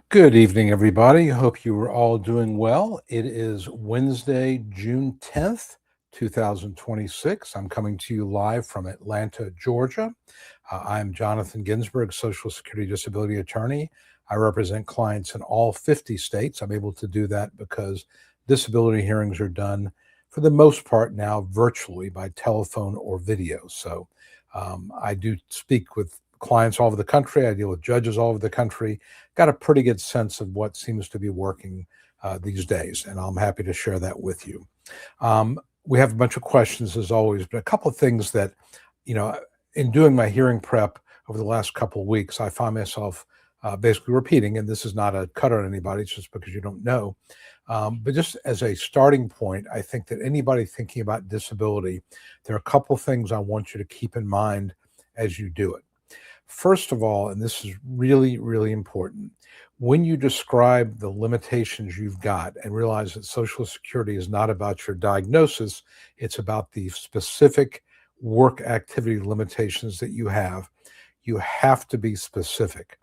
Good evening, everybody. Hope you are all doing well. It is Wednesday, June 10th, 2026. I'm coming to you live from Atlanta, Georgia. I'm Jonathan Ginsberg, Social Security Disability Attorney. I represent clients in all 50 states. I'm able to do that because disability hearings are done, for the most part now, virtually by telephone or video. I do speak with clients all over the country. I deal with judges all over the country. Got a pretty good sense of what seems to be working these days, and I'm happy to share that with you. We have a bunch of questions as always, but a couple of things that, you know, in doing my hearing prep over the last couple of weeks, I find myself basically repeating, and this is not a cut on anybody, it's just because you don't know. But just as a starting point, I think that anybody thinking about disability, there are a couple of things I want you to keep in mind as you do it. First of all, and this is really, really important, when you describe the limitations you've got and realize that Social Security is not about your diagnosis, it's about the specific work activity limitations that you have to be specific.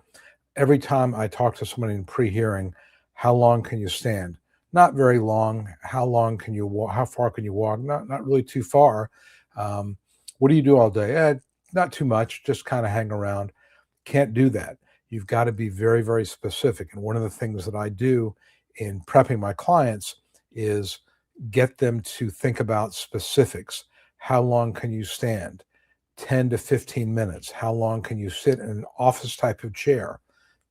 Every time I talk to somebody in pre-hearing, how long can you stand? Not very long. How long can you walk? How far can you walk? Not really too far. What do you do all day? Not too much, just kind of hang around. Can't do that. You've got to be very, very specific. And one of the things that I do in prepping my clients is get them to think about specifics. How long can you stand? 10 to 15 minutes. How long can you sit in an office type of chair?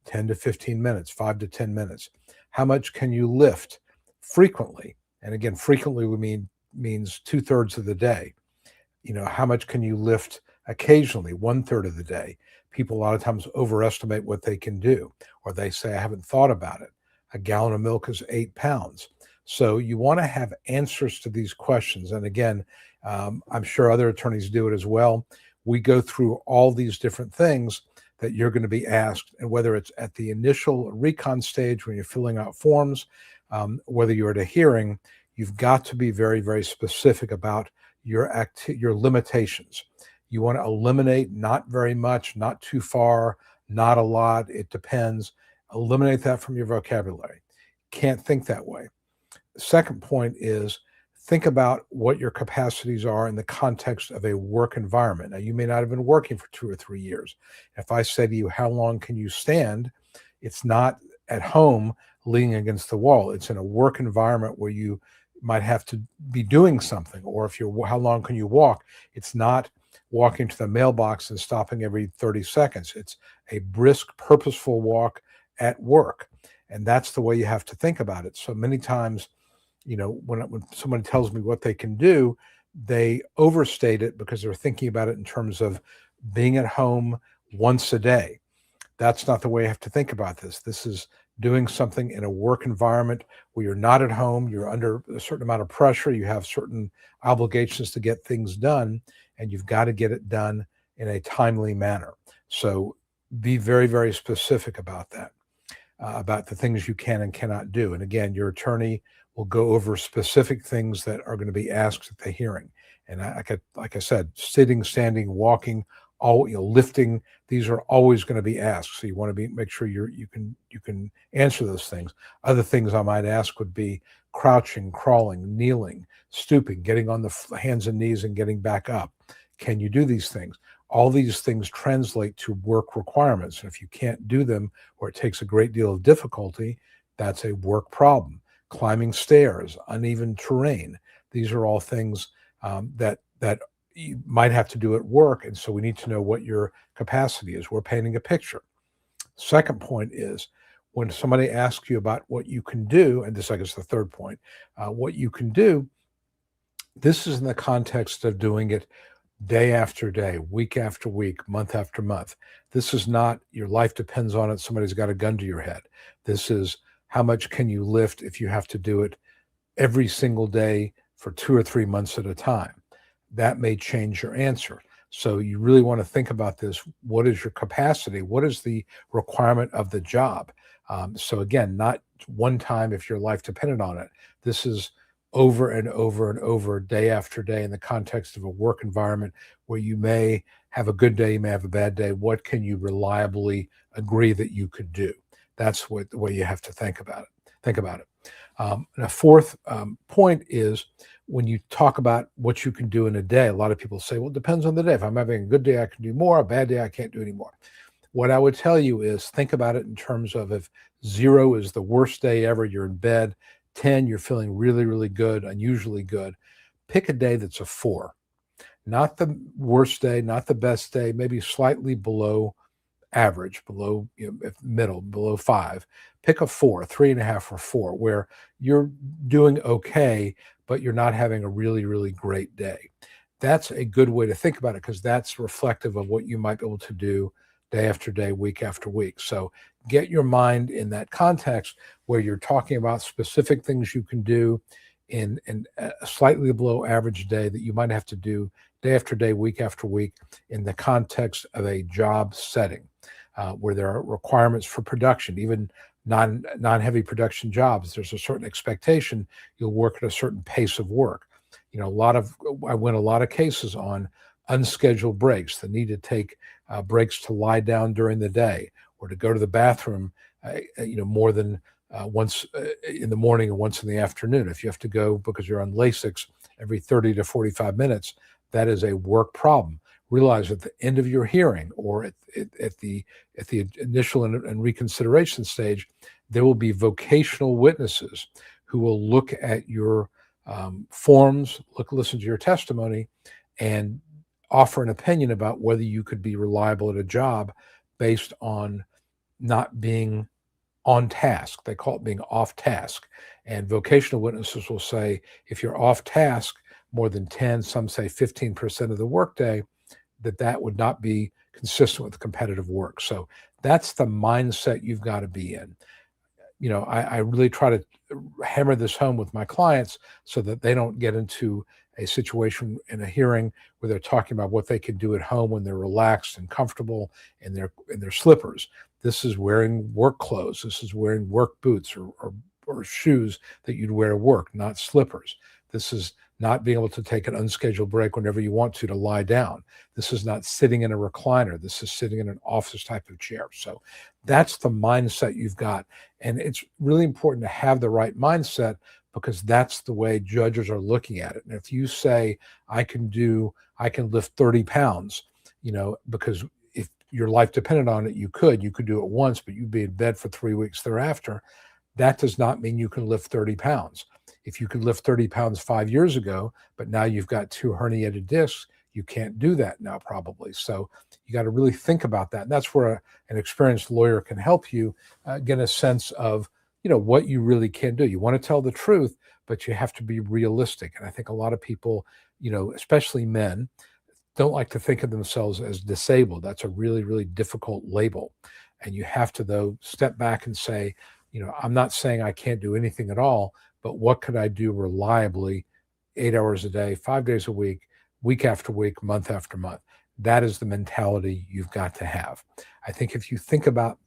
10 to 15 minutes, 5 to 10 minutes. How much can you lift frequently? And again, frequently means 2/3 of the day. How much can you lift occasionally, 1/3 of the day? People a lot of times overestimate what they can do, or they say, I haven't thought about it. A gallon of milk is 8 pounds. So you want to have answers to these questions. And again, I'm sure other attorneys do it as well. We go through all these different things that you're going to be asked, and whether it's at the initial recon stage when you're filling out forms, whether you're at a hearing, you've got to be very, very specific about your limitations. You want to eliminate not very much, not too far, not a lot. It depends. Eliminate that from your vocabulary. Can't think that way. Second point is think about what your capacities are in the context of a work environment. Now, you may not have been working for 2 or 3 years. If I say to you, how long can you stand? It's not at home leaning against the wall. It's in a work environment where you might have to be doing something. Or if you're, how long can you walk? It's not walking to the mailbox and stopping every 30 seconds. It's a brisk, purposeful walk at work. And that's the way you have to think about it. So many times, when somebody tells me what they can do, they overstate it because they're thinking about it in terms of being at home once a day. That's not the way you have to think about this. This is doing something in a work environment where you're not at home, you're under a certain amount of pressure, you have certain obligations to get things done, and you've got to get it done in a timely manner. So be very, very specific about that, about the things you can and cannot do. And again, your attorney will go over specific things that are going to be asked at the hearing. And like I said, sitting, standing, walking, lifting, these are always going to be asked. So you want to make sure you can answer those things. Other things I might ask would be crouching, crawling, kneeling, stooping, getting on the hands and knees and getting back up. Can you do these things? All these things translate to work requirements. And if you can't do them, or it takes a great deal of difficulty, that's a work problem. Climbing stairs, uneven terrain. These are all things that you might have to do at work. And so we need to know what your capacity is. We're painting a picture. Second point is when somebody asks you about what you can do, and this, I guess, the third point, what you can do, this is in the context of doing it day after day, week after week, month after month. This is not your life depends on it. Somebody's got a gun to your head. This is how much can you lift if you have to do it every single day for 2 or 3 months at a time. That may change your answer. So you really want to think about this. What is your capacity? What is the requirement of the job? So again, not one time if your life depended on it. This is over and over and over, day after day, in the context of a work environment where you may have a good day, you may have a bad day. What can you reliably agree that you could do? the way you have to think about it. And a fourth point is when you talk about what you can do in a day, a lot of people say, well, it depends on the day. If I'm having a good day, I can do more. A bad day, I can't do any more. What I would tell you is think about it in terms of if 0 is the worst day ever, you're in bed, 10, you're feeling really, really good, unusually good. Pick a day that's a 4. Not the worst day, not the best day, maybe slightly below average, below, middle, below 5. Pick a 4, 3.5 or 4, where you're doing okay, but you're not having a really, really great day. That's a good way to think about it because that's reflective of what you might be able to do day after day, week after week. So get your mind in that context where you're talking about specific things you can do in a slightly below average day that you might have to do day after day, week after week in the context of a job setting where there are requirements for production, even non-heavy production jobs. There's a certain expectation you'll work at a certain pace of work. I win a lot of cases on unscheduled breaks, the need to take breaks to lie down during the day or to go to the bathroom, more than once in the morning and once in the afternoon. If you have to go because you're on Lasix every 30 to 45 minutes, that is a work problem. Realize at the end of your hearing or at the initial and reconsideration stage, there will be vocational witnesses who will look at your forms, listen to your testimony, and offer an opinion about whether you could be reliable at a job based on not being on task. They call it being off task. And vocational witnesses will say, if you're off task more than 10, some say 15% of the workday, that would not be consistent with competitive work. So that's the mindset you've got to be in. I really try to hammer this home with my clients so that they don't get into a situation in a hearing where they're talking about what they can do at home when they're relaxed and comfortable in their slippers. This is wearing work clothes. This is wearing work boots or shoes that you'd wear to work, not slippers. This is not being able to take an unscheduled break whenever you want to lie down. This is not sitting in a recliner. This is sitting in an office type of chair. So that's the mindset you've got. And it's really important to have the right mindset because that's the way judges are looking at it. And if you say, I can lift 30 pounds, because if your life depended on it, you could do it once, but you'd be in bed for 3 weeks thereafter. That does not mean you can lift 30 pounds. If you could lift 30 pounds 5 years ago, but now you've got 2 herniated discs, you can't do that now probably. So you got to really think about that. And that's where an experienced lawyer can help you get a sense of, what you really can do. You want to tell the truth, but you have to be realistic. And I think a lot of people, especially men, don't like to think of themselves as disabled. That's a really, really difficult label. And you have to, though, step back and say, I'm not saying I can't do anything at all, but what could I do reliably 8 hours a day, 5 days a week after week, month after month? That is the mentality you've got to have. I think if you think about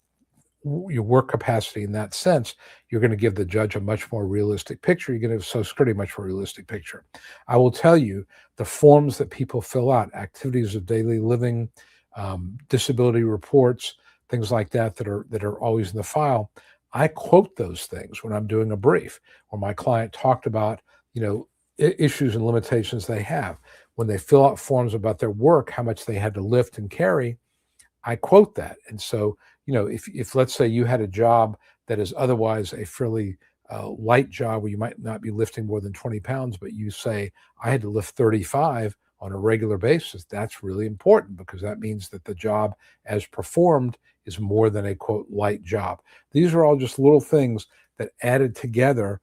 your work capacity in that sense, you're going to give the judge a much more realistic picture. You're going to give Social Security a much more realistic picture. I will tell you the forms that people fill out, activities of daily living, disability reports, things like that are always in the file. I quote those things when I'm doing a brief or my client talked about, issues and limitations they have. When they fill out forms about their work, how much they had to lift and carry, I quote that. And so, if let's say you had a job that is otherwise a fairly light job where you might not be lifting more than 20 pounds, but you say, I had to lift 35 on a regular basis, that's really important because that means that the job as performed is more than a quote light job. These are all just little things that added together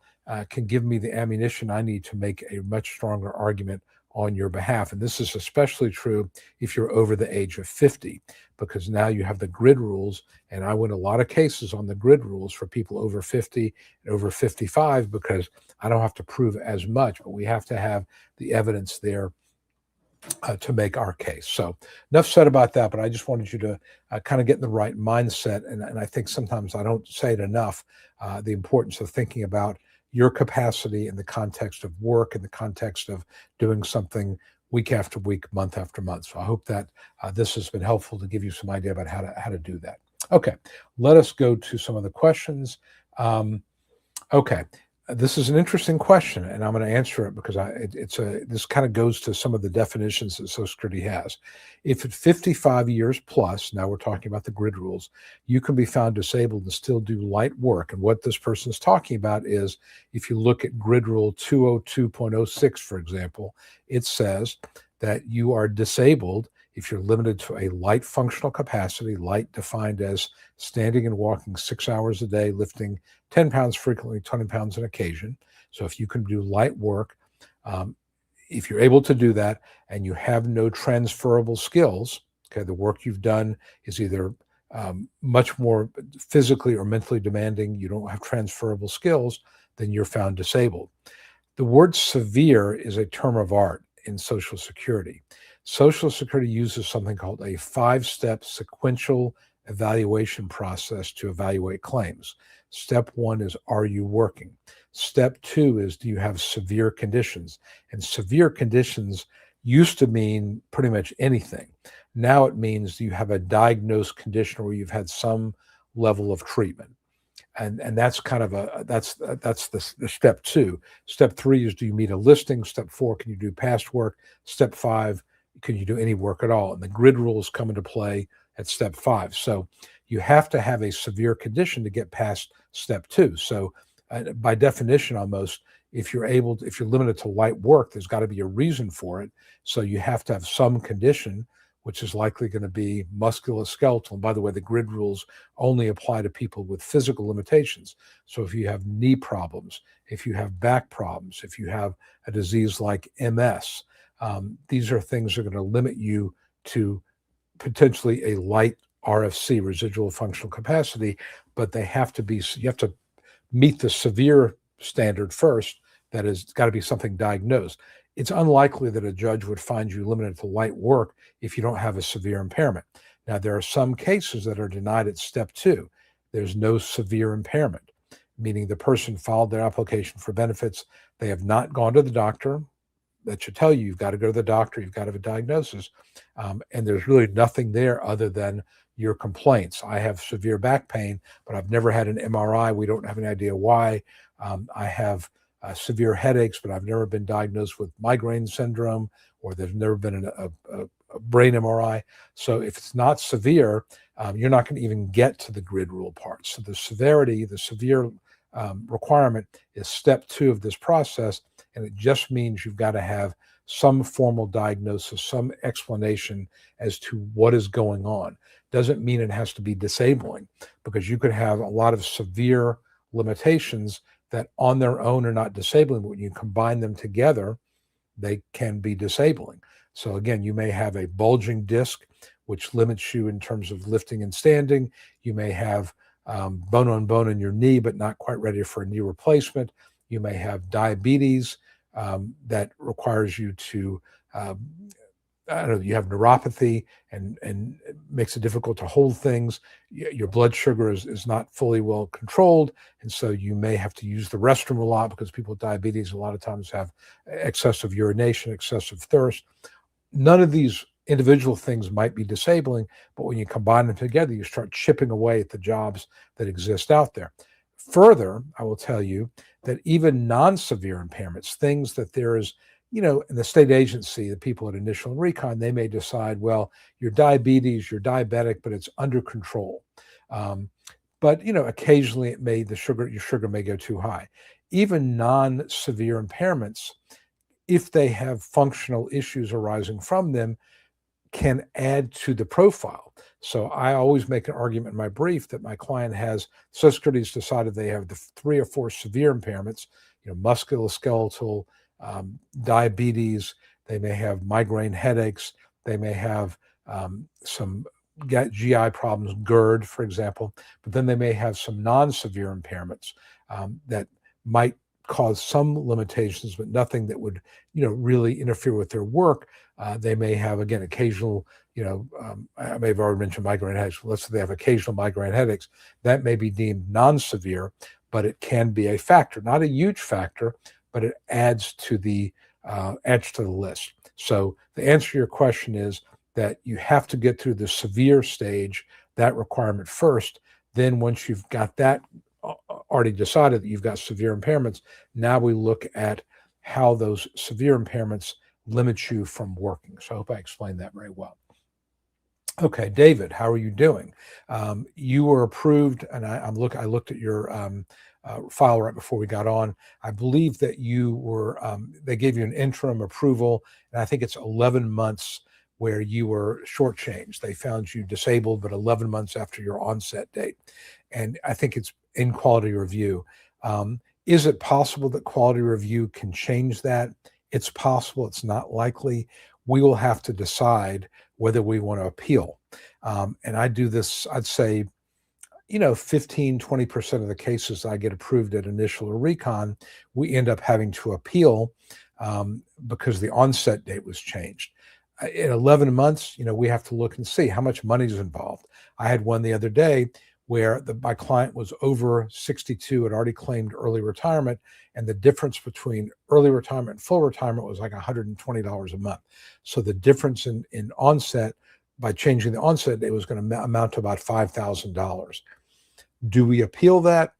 can give me the ammunition I need to make a much stronger argument on your behalf. And this is especially true if you're over the age of 50, because now you have the grid rules. And I win a lot of cases on the grid rules for people over 50 and over 55, because I don't have to prove as much, but we have to have the evidence there to make our case. So enough said about that, but I just wanted you to kind of get in the right mindset. And I think sometimes I don't say it enough, the importance of thinking about your capacity in the context of work, in the context of doing something week after week, month after month. So I hope that this has been helpful to give you some idea about how to do that. Okay, let us go to some of the questions. Um, Okay, this is an interesting question, and I'm going to answer it because this kind of goes to some of the definitions that Social Security has. If at 55 years plus, now we're talking about the grid rules, you can be found disabled and still do light work. And what this person is talking about is, if you look at grid rule 202.06, for example, it says that you are disabled if you're limited to a light functional capacity, light defined as standing and walking 6 hours a day, lifting 10 pounds frequently, 20 pounds on occasion. So if you can do light work, um, if you're able to do that and you have no transferable skills, okay, the work you've done is either much more physically or mentally demanding, you don't have transferable skills, then you're found disabled. The word severe is a term of art in Social Security. Social Security uses something called a 5-step sequential evaluation process to evaluate claims. Step 1 is, are you working? Step 2 is, do you have severe conditions? And severe conditions used to mean pretty much anything. Now it means, do you have a diagnosed condition where you've had some level of treatment? And that's kind of that's the step 2. Step 3 is, do you meet a listing? Step 4, can you do past work? Step 5, can you do any work at all? And the grid rules come into play at step 5. So you have to have a severe condition to get past step 2. So by definition, almost, if you're limited to light work, there's got to be a reason for it. So you have to have some condition, which is likely going to be musculoskeletal. And by the way, the grid rules only apply to people with physical limitations. So if you have knee problems, if you have back problems, if you have a disease like MS, these are things that are going to limit you to potentially a light RFC, residual functional capacity, but you have to meet the severe standard first. That is, it's got to be something diagnosed. It's unlikely that a judge would find you limited to light work if you don't have a severe impairment. Now, there are some cases that are denied at step 2. There's no severe impairment, meaning the person filed their application for benefits. They have not gone to the doctor. That should tell you you've got to go to the doctor, you've got to have a diagnosis. And there's really nothing there other than your complaints. I have severe back pain, but I've never had an MRI. We don't have any idea why. I have severe headaches, but I've never been diagnosed with migraine syndrome, or there's never been a brain MRI. So if it's not severe, you're not going to even get to the grid rule part. So the severe requirement is step 2 of this process, and it just means you've got to have some formal diagnosis, some explanation as to what is going on. Doesn't mean it has to be disabling, because you could have a lot of severe limitations that on their own are not disabling, but when you combine them together, they can be disabling. So again, you may have a bulging disc, which limits you in terms of lifting and standing. You may have bone on bone in your knee, but not quite ready for a knee replacement. You may have diabetes that requires you to, I don't know, you have neuropathy and it makes it difficult to hold things. Your blood sugar is not fully well controlled. And so you may have to use the restroom a lot, because people with diabetes a lot of times have excessive urination, excessive thirst. None of these individual things might be disabling, but when you combine them together, you start chipping away at the jobs that exist out there. Further, I will tell you that even non-severe impairments, things that there is, in the state agency, the people at Initial and Recon, they may decide, well, you're diabetes, you're diabetic, but it's under control. But occasionally your sugar may go too high. Even non-severe impairments, if they have functional issues arising from them, can add to the profile. So I always make an argument in my brief that my client has, Social Security has decided they have the 3 or 4 severe impairments, musculoskeletal, diabetes, they may have migraine headaches, they may have some GI problems, GERD, for example, but then they may have some non-severe impairments that might cause some limitations, but nothing that would, really interfere with their work. They may have, again, occasional, I may have already mentioned migraine headaches. Let's say they have occasional migraine headaches. That may be deemed non-severe, but it can be a factor, not a huge factor, but it adds to the list. So the answer to your question is that you have to get through the severe stage that requirement first. Then once you've got that already decided that you've got severe impairments, now we look at how those severe impairments limit you from working. So I hope I explained that very well. Okay, David, how are you doing? You were approved, and I looked at your file right before we got on. I believe that you were. They gave you an interim approval, and I think it's 11 months where you were shortchanged. They found you disabled, but 11 months after your onset date, and I think it's in quality review. Is it possible that quality review can change that? It's possible. It's not likely. We will have to decide whether we want to appeal. And I do this, I'd say, 15, 20% of the cases I get approved at initial or recon, we end up having to appeal because the onset date was changed. In 11 months, we have to look and see how much money is involved. I had one the other day where my client was over 62, had already claimed early retirement, and the difference between early retirement and full retirement was like $120 a month. So the difference in onset, by changing the onset date, was going to amount to about $5,000. Do we appeal that?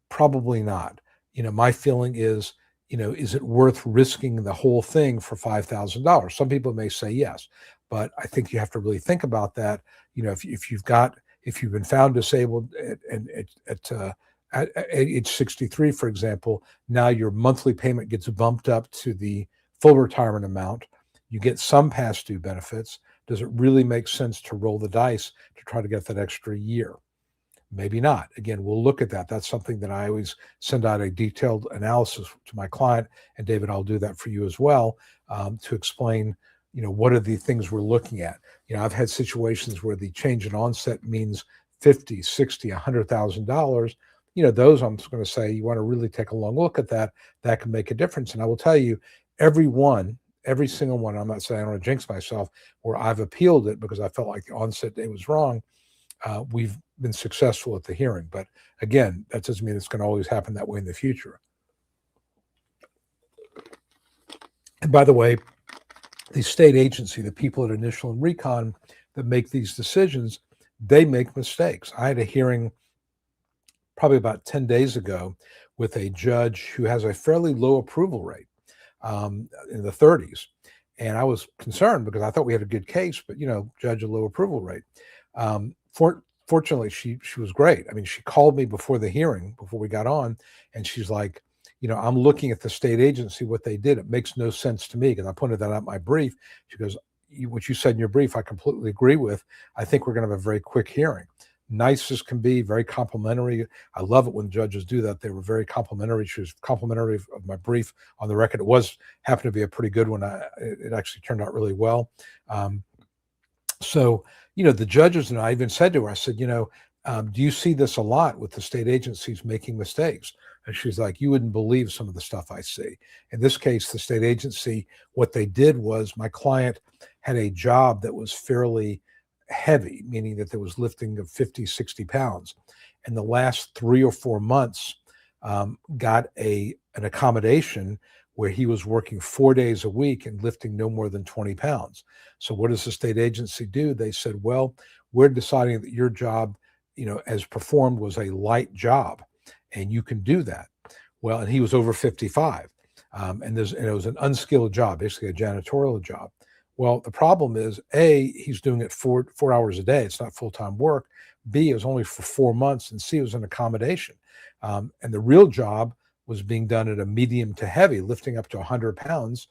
Probably not. My feeling is, is it worth risking the whole thing for $5,000? Some people may say yes, but I think you have to really think about that. If you've been found disabled at age 63, for example, now your monthly payment gets bumped up to the full retirement amount. You get some past due benefits. Does it really make sense to roll the dice to try to get that extra year? Maybe not. Again, we'll look at that. That's something that I always send out a detailed analysis to my client. And David, I'll do that for you as well, to explain, what are the things we're looking at. I've had situations where the change in onset means $50, $60, $100,000. Those I'm just going to say, you want to really take a long look at that. That can make a difference. And I will tell you, every single one, I'm not saying I don't want to jinx myself, where I've appealed it because I felt like the onset date was wrong, we've been successful at the hearing. But again, that doesn't mean it's going to always happen that way in the future. And by the way, the state agency, the people at Initial and Recon that make these decisions, they make mistakes. I had a hearing probably about 10 days ago with a judge who has a fairly low approval rate, in the 30s. And I was concerned because I thought we had a good case, but, judge, a low approval rate. Fortunately, she was great. I mean, she called me before the hearing, before we got on, and she's like, I'm looking at the state agency, what they did. It makes no sense to me, because I pointed that out in my brief. She goes, what you said in your brief, I completely agree with. I think we're going to have a very quick hearing. Nice as can be, very complimentary. I love it when judges do that. They were very complimentary. She was complimentary of my brief on the record. It happened to be a pretty good one. It actually turned out really well. So, the judges, and I even said to her, I said, do you see this a lot with the state agencies making mistakes? And she's like, you wouldn't believe some of the stuff I see. In this case, the state agency, what they did was, my client had a job that was fairly heavy, meaning that there was lifting of 50, 60 pounds. And the last 3 or 4 months got an accommodation where he was working 4 days a week and lifting no more than 20 pounds. So what does the state agency do? They said, well, we're deciding that your job, as performed, was a light job, and you can do that. Well, and he was over 55. And it was an unskilled job, basically a janitorial job. Well, the problem is, A, he's doing it 4 hours a day. It's not full-time work. B, it was only for 4 months. And C, it was an accommodation. And the real job was being done at a medium to heavy, lifting up to 100 pounds,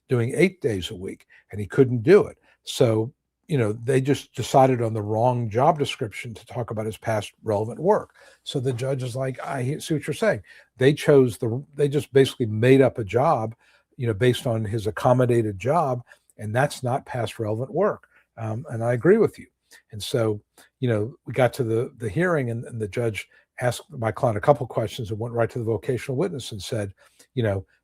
doing 8 days a week. And he couldn't do it. So, they just decided on the wrong job description to talk about his past relevant work. So the judge is like, I see what you're saying. They just basically made up a job, based on his accommodated job. And that's not past relevant work. And I agree with you. And so, we got to the hearing, and the judge asked my client a couple of questions and went right to the vocational witness and said,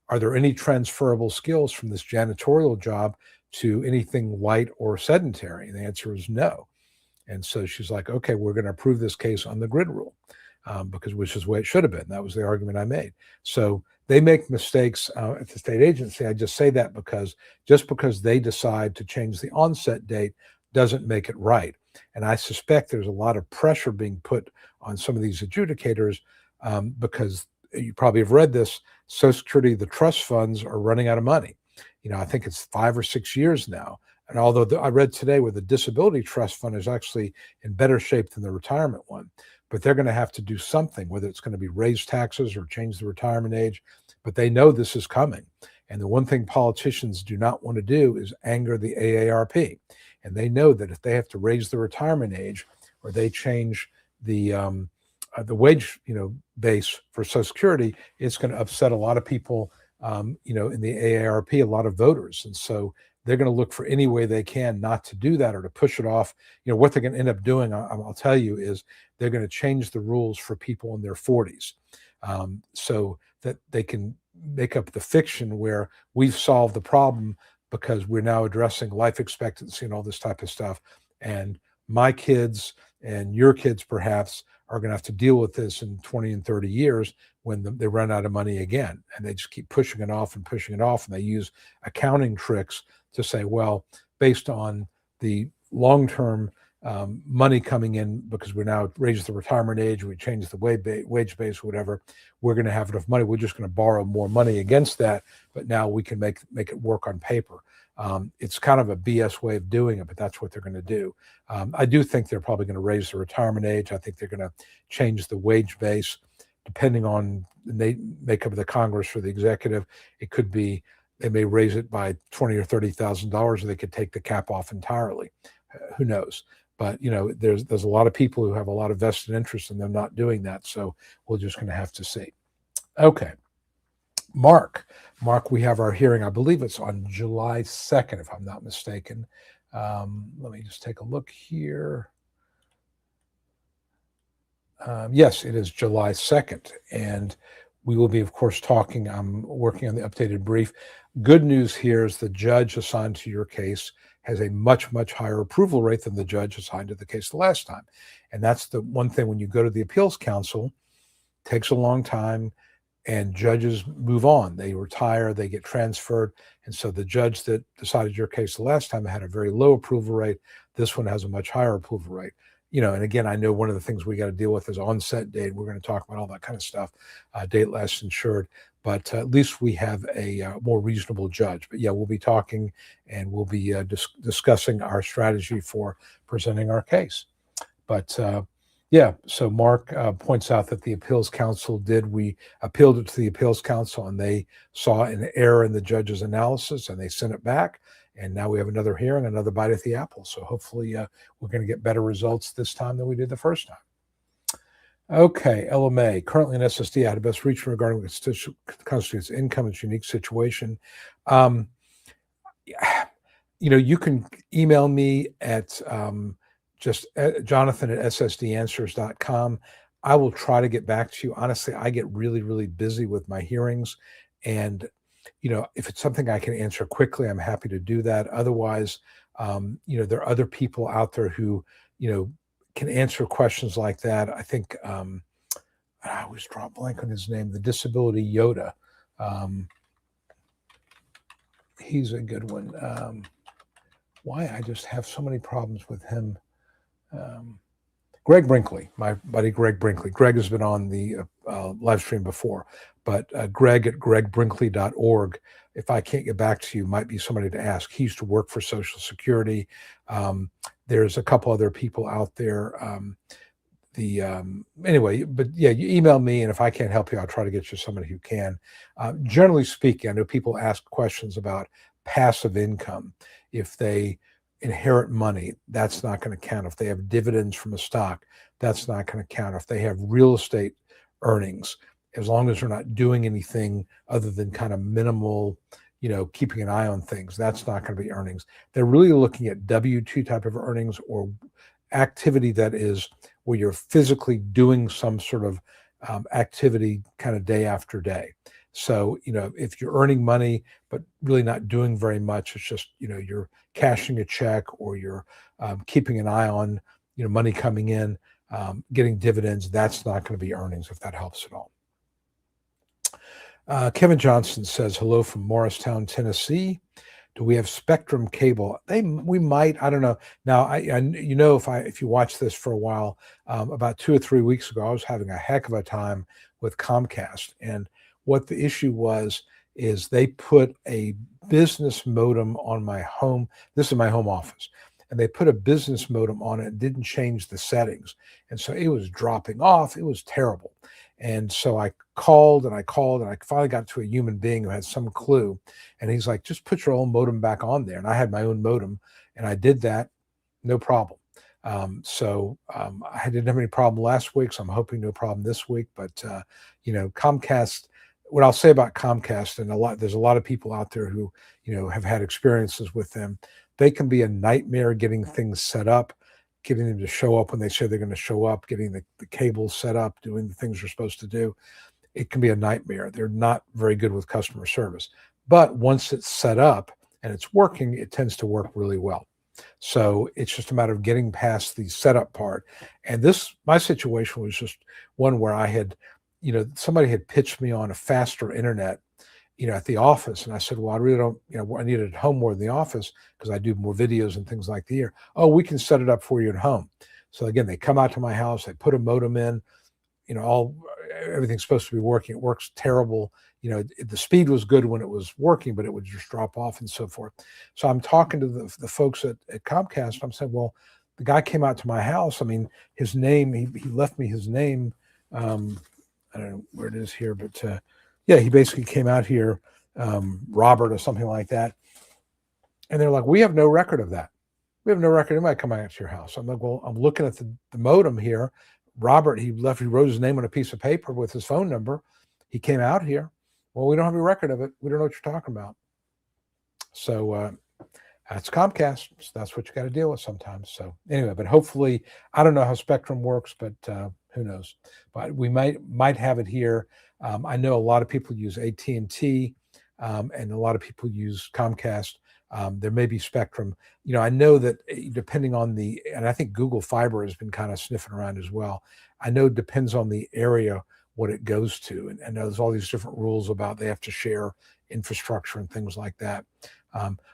are there any transferable skills from this janitorial job to anything light or sedentary? And the answer is no. And so she's like, okay, we're going to approve this case on the grid rule, which is the way it should have been. That was the argument I made. So they make mistakes at the state agency. I just say that because just because they decide to change the onset date doesn't make it right. And I suspect there's a lot of pressure being put on some of these adjudicators because you probably have read this. Social Security, the trust funds are running out of money. I think it's 5 or 6 years now. And although I read today where the disability trust fund is actually in better shape than the retirement one, but they're going to have to do something, whether it's going to be raise taxes or change the retirement age. But they know this is coming. And the one thing politicians do not want to do is anger the AARP. And they know that if they have to raise the retirement age or they change the wage base for Social Security, it's going to upset a lot of people in the AARP, a lot of voters. And so they're going to look for any way they can not to do that or to push it off. What they're going to end up doing, I'll tell you, is they're going to change the rules for people in their 40s so that they can make up the fiction where we've solved the problem because we're now addressing life expectancy and all this type of stuff. And my kids and your kids perhaps are going to have to deal with this in 20 and 30 years when they run out of money again. And they just keep pushing it off and pushing it off. And they use accounting tricks to say, well, based on the long-term money coming in, because we now raised the retirement age, we changed the wage base, whatever, we're going to have enough money. We're just going to borrow more money against that. But now we can make it work on paper. It's kind of a BS way of doing it, but that's what they're going to do. I do think they're probably going to raise the retirement age. I think they're going to change the wage base, depending on the makeup of the Congress or the executive. It could be they may raise it by $20,000 or $30,000, or they could take the cap off entirely. Who knows? But there's a lot of people who have a lot of vested interest in them not doing that. So we're just going to have to see. Okay. Mark, we have our hearing. I believe it's on July 2nd, if I'm not mistaken. Let me just take a look here. Yes, it is July 2nd. And we will be, of course, talking. I'm working on the updated brief. Good news here is the judge assigned to your case has a much, much higher approval rate than the judge assigned to the case the last time. And that's the one thing when you go to the appeals council, it takes a long time. And judges move on. They retire, they get transferred. And so the judge that decided your case the last time had a very low approval rate. This one has a much higher approval rate. And again, I know one of the things we got to deal with is onset date. We're going to talk about all that kind of stuff, date last insured. But at least we have a more reasonable judge. But yeah, we'll be talking and we'll be discussing our strategy for presenting our case. But yeah, so Mark points out that the appeals council we appealed it to the appeals council and they saw an error in the judge's analysis and they sent it back. And now we have another hearing, another bite at the apple. So hopefully we're going to get better results this time than we did the first time. Okay, LMA, currently in SSD, I had a best reach regarding what constitutes income and its unique situation. You can email me at just Jonathan at ssdanswers.com. I will try to get back to you. Honestly, I get really, really busy with my hearings. And, if it's something I can answer quickly, I'm happy to do that. Otherwise, there are other people out there who, can answer questions like that. I think, I always draw a blank on his name, the Disability Yoda. He's a good one. Why I just have so many problems with him. Greg Brinkley, my buddy Greg Brinkley. Greg has been on the live stream before, but Greg at gregbrinkley.org. If I can't get back to you, might be somebody to ask. He used to work for Social Security. There's a couple other people out there. Anyway, but yeah, you email me, and if I can't help you, I'll try to get you somebody who can. Generally speaking, I know people ask questions about passive income. If they inherit money, that's not going to count. If they have dividends from a stock, that's not going to count. If they have real estate earnings, as long as they're not doing anything other than kind of minimal, keeping an eye on things, that's not going to be earnings. They're really looking at W-2 type of earnings or activity that is where you're physically doing some sort of activity kind of day after day. So, if you're earning money, but really not doing very much, it's just, you're cashing a check or you're keeping an eye on, money coming in, getting dividends, that's not going to be earnings, if that helps at all. Kevin Johnson says, hello from Morristown, Tennessee. Do we have Spectrum cable? We might. I don't know. Now, if you watch this for a while, about 2 or 3 weeks ago, I was having a heck of a time with Comcast, and what the issue was is they put a business modem on my home. This is my home office, and they put a business modem on it and didn't change the settings, and so it was dropping off. It was terrible. And so I called and I called and I finally got to a human being who had some clue. And he's like, just put your own modem back on there. And I had my own modem and I did that, no problem. I didn't have any problem last week, so I'm hoping no problem this week. But Comcast. What I'll say about Comcast, and there's a lot of people out there who have had experiences with them. They can be a nightmare getting things set up, getting them to show up when they say they're going to show up, getting the cables set up, doing the things they're supposed to do. It can be a nightmare. They're not very good with customer service. But once it's set up and it's working, it tends to work really well. So it's just a matter of getting past the setup part. And my situation was just one where somebody had pitched me on a faster internet, at the office. And I said, well, I really don't, I need it at home more than the office because I do more videos and things like the year. Oh, we can set it up for you at home. So again, they come out to my house, they put a modem in, everything's supposed to be working. It works terrible. The speed was good when it was working, but it would just drop off and so forth. So I'm talking to the folks at Comcast. I'm saying, well, the guy came out to my house. I mean, his name, he left me his name. I don't know where it is here, but he basically came out here, Robert or something like that. And they're like, we have no record of that. We have no record of anybody coming out to your house. I'm like, well, I'm looking at the modem here. Robert, he wrote his name on a piece of paper with his phone number. He came out here. Well, we don't have a record of it. We don't know what you're talking about. So that's Comcast. So that's what you got to deal with sometimes. So anyway, but hopefully, I don't know how Spectrum works, but who knows? But we might have it here. I know a lot of people use AT&T, and a lot of people use Comcast. There may be Spectrum. I know that depending on and I think Google Fiber has been kind of sniffing around as well. I know it depends on the area what it goes to, and there's all these different rules about they have to share infrastructure and things like that.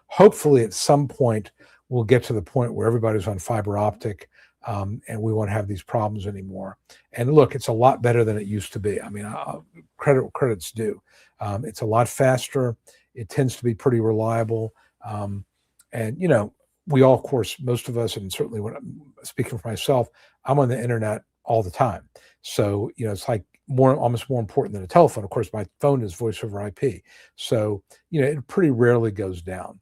Hopefully, at some point, we'll get to the point where everybody's on fiber optic, and we won't have these problems anymore. And look, it's a lot better than it used to be. I mean, credit's due. It's a lot faster. It tends to be pretty reliable. And we all, of course, most of us, and certainly when I'm speaking for myself, I'm on the internet all the time. So, it's like almost more important than a telephone. Of course, my phone is voice over IP. So, it pretty rarely goes down.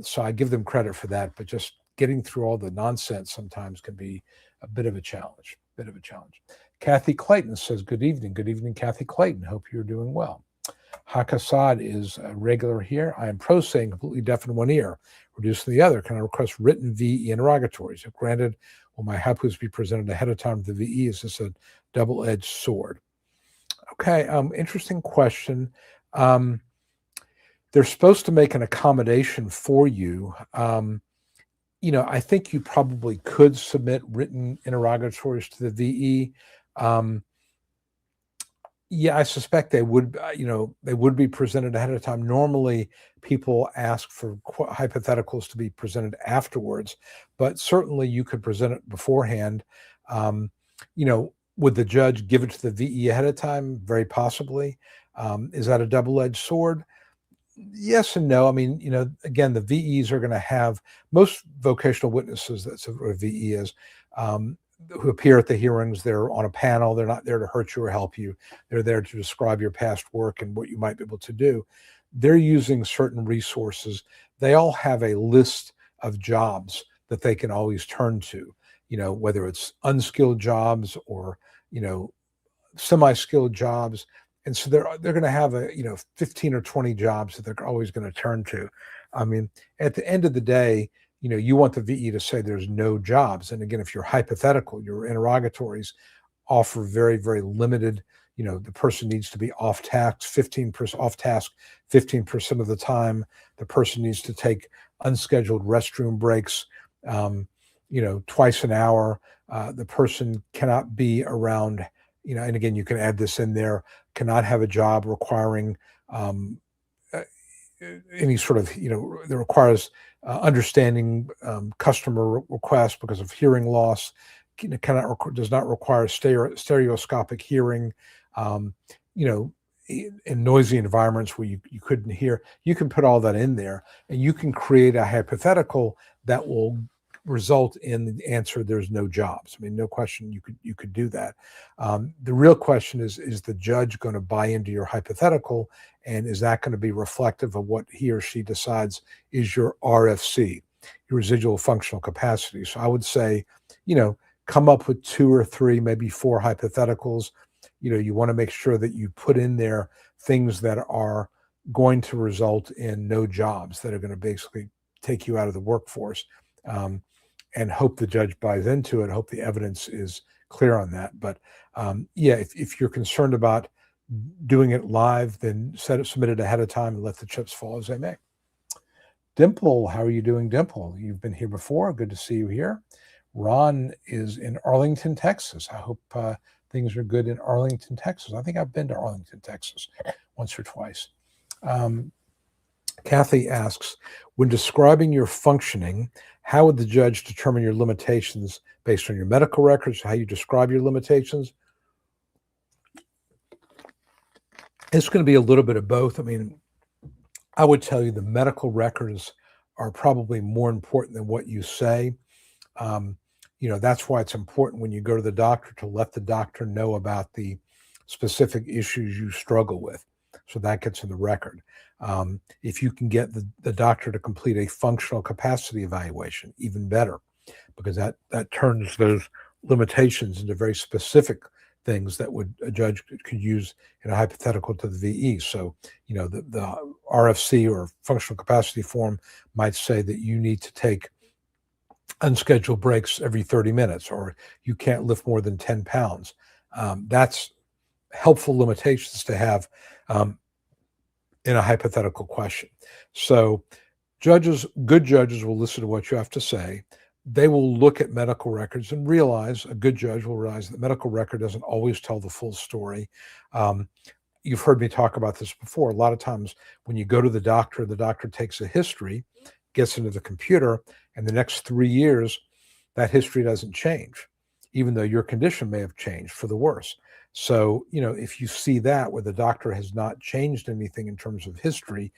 So I give them credit for that, but just getting through all the nonsense sometimes can be a bit of a challenge. Kathy Clayton says, good evening. Good evening, Kathy Clayton. Hope you're doing well. Hakasad is a regular here. I am pro se completely deaf in one ear, reduced in the other. Can I request written VE interrogatories? If granted, will my HAPUs be presented ahead of time to the VE? Is this a double-edged sword? Okay, interesting question. They're supposed to make an accommodation for you. I think you probably could submit written interrogatories to the VE. I suspect they would, they would be presented ahead of time. Normally, people ask for hypotheticals to be presented afterwards, but certainly you could present it beforehand. Would the judge give it to the VE ahead of time? Very possibly. Is that a double-edged sword? Yes and no. I mean, again, the VEs are going to have most vocational witnesses, that's what a VE is, who appear at the hearings. They're on a panel. They're not there to hurt you or help you. They're there to describe your past work and what you might be able to do. They're using certain resources. They all have a list of jobs that they can always turn to, whether it's unskilled jobs or, semi-skilled jobs. And so they're going to have 15 or 20 jobs that they're always going to turn to. I mean, at the end of the day, you want the VE to say there's no jobs. And again, if you're hypothetical, your interrogatories offer very, very limited, the person needs to be off task 15% of the time. The person needs to take unscheduled restroom breaks, twice an hour. The person cannot be around, and again, you can add this in there, cannot have a job requiring any sort of, that requires understanding customer requests because of hearing loss, does not require stereoscopic hearing, um, you know, in noisy environments where you couldn't hear. You can put all that in there, and you can create a hypothetical that will result in the answer, there's no jobs. I mean, no question, you could do that. The real question is the judge going to buy into your hypothetical, and is that going to be reflective of what he or she decides is your RFC, your residual functional capacity? So I would say, come up with 2 or 3, maybe 4 hypotheticals. You want to make sure that you put in there things that are going to result in no jobs, that are going to basically take you out of the workforce, and hope the judge buys into it, hope the evidence is clear on that. But if you're concerned about doing it live, then submit it ahead of time and let the chips fall as they may. Dimple, how are you doing, Dimple? You've been here before. Good to see you here. Ron is in Arlington, Texas. I hope things are good in Arlington, Texas. I think I've been to Arlington, Texas once or twice. Kathy asks, when describing your functioning, how would the judge determine your limitations based on your medical records, how you describe your limitations? It's going to be a little bit of both. I mean, I would tell you the medical records are probably more important than what you say. That's why it's important when you go to the doctor to let the doctor know about the specific issues you struggle with. So that gets in the record. If you can get the doctor to complete a functional capacity evaluation, even better, because that turns those limitations into very specific things that a judge could use in a hypothetical to the VE. So, the RFC or functional capacity form might say that you need to take unscheduled breaks every 30 minutes, or you can't lift more than 10 pounds. That's helpful limitations to have in a hypothetical question. So good judges will listen to what you have to say. They will look at medical records and a good judge will realize that medical record doesn't always tell the full story. You've heard me talk about this before. A lot of times when you go to the doctor takes a history, gets into the computer, and the next 3 years, that history doesn't change, even though your condition may have changed for the worse. So, if you see that where the doctor has not changed anything in terms of history,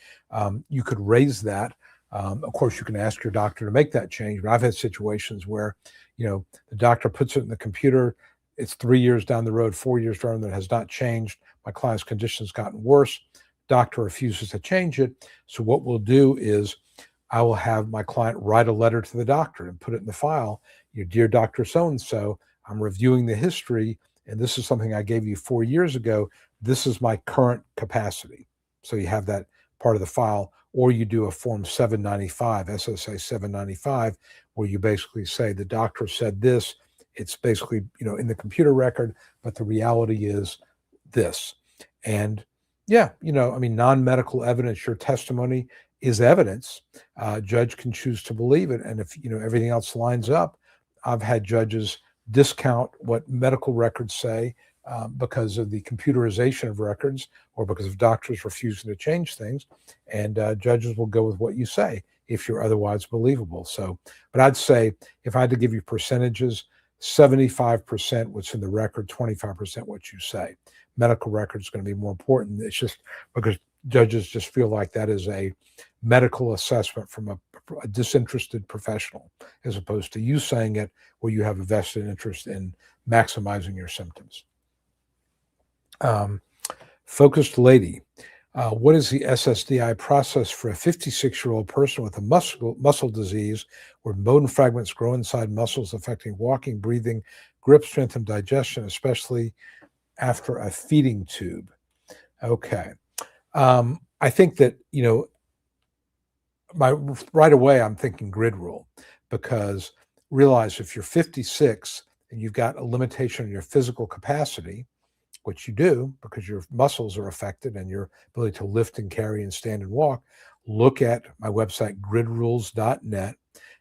you could raise that. Of course, you can ask your doctor to make that change, but I've had situations where, the doctor puts it in the computer, it's 3 years down the road, 4 years down the road, that has not changed. My client's condition's gotten worse. Doctor refuses to change it. So what we'll do is I will have my client write a letter to the doctor and put it in the file. Dear Dr. So-and-so, I'm reviewing the history, and this is something I gave you 4 years ago. This is my current capacity. So you have that part of the file, or you do a form 795, SSA 795, where you basically say the doctor said this. It's basically, in the computer record, but the reality is this. And non-medical evidence, your testimony is evidence. Judge can choose to believe it. And if, everything else lines up, I've had judges discount what medical records say because of the computerization of records or because of doctors refusing to change things. And judges will go with what you say if you're otherwise believable. So, but I'd say if I had to give you percentages, 75% what's in the record, 25% what you say. Medical record is going to be more important. It's just because judges just feel like that is a medical assessment from a disinterested professional, as opposed to you saying it where you have a vested interest in maximizing your symptoms. Focused lady, what is the SSDI process for a 56-year-old person with a muscle disease where bone fragments grow inside muscles affecting walking, breathing, grip strength, and digestion, especially after a feeding tube? Okay. I think that, right away, I'm thinking grid rule, because realize if you're 56 and you've got a limitation in your physical capacity, which you do because your muscles are affected and your ability to lift and carry and stand and walk, look at my website, gridrules.net,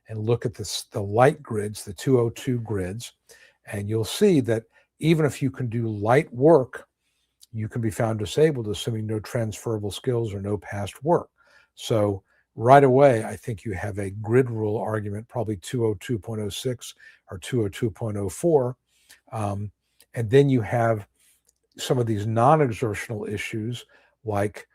and look at the light grids, the 202 grids, and you'll see that even if you can do light work, you can be found disabled, assuming no transferable skills or no past work. So right away, I think you have a grid rule argument, probably 202.06 or 202.04. And then you have some of these non-exertional issues like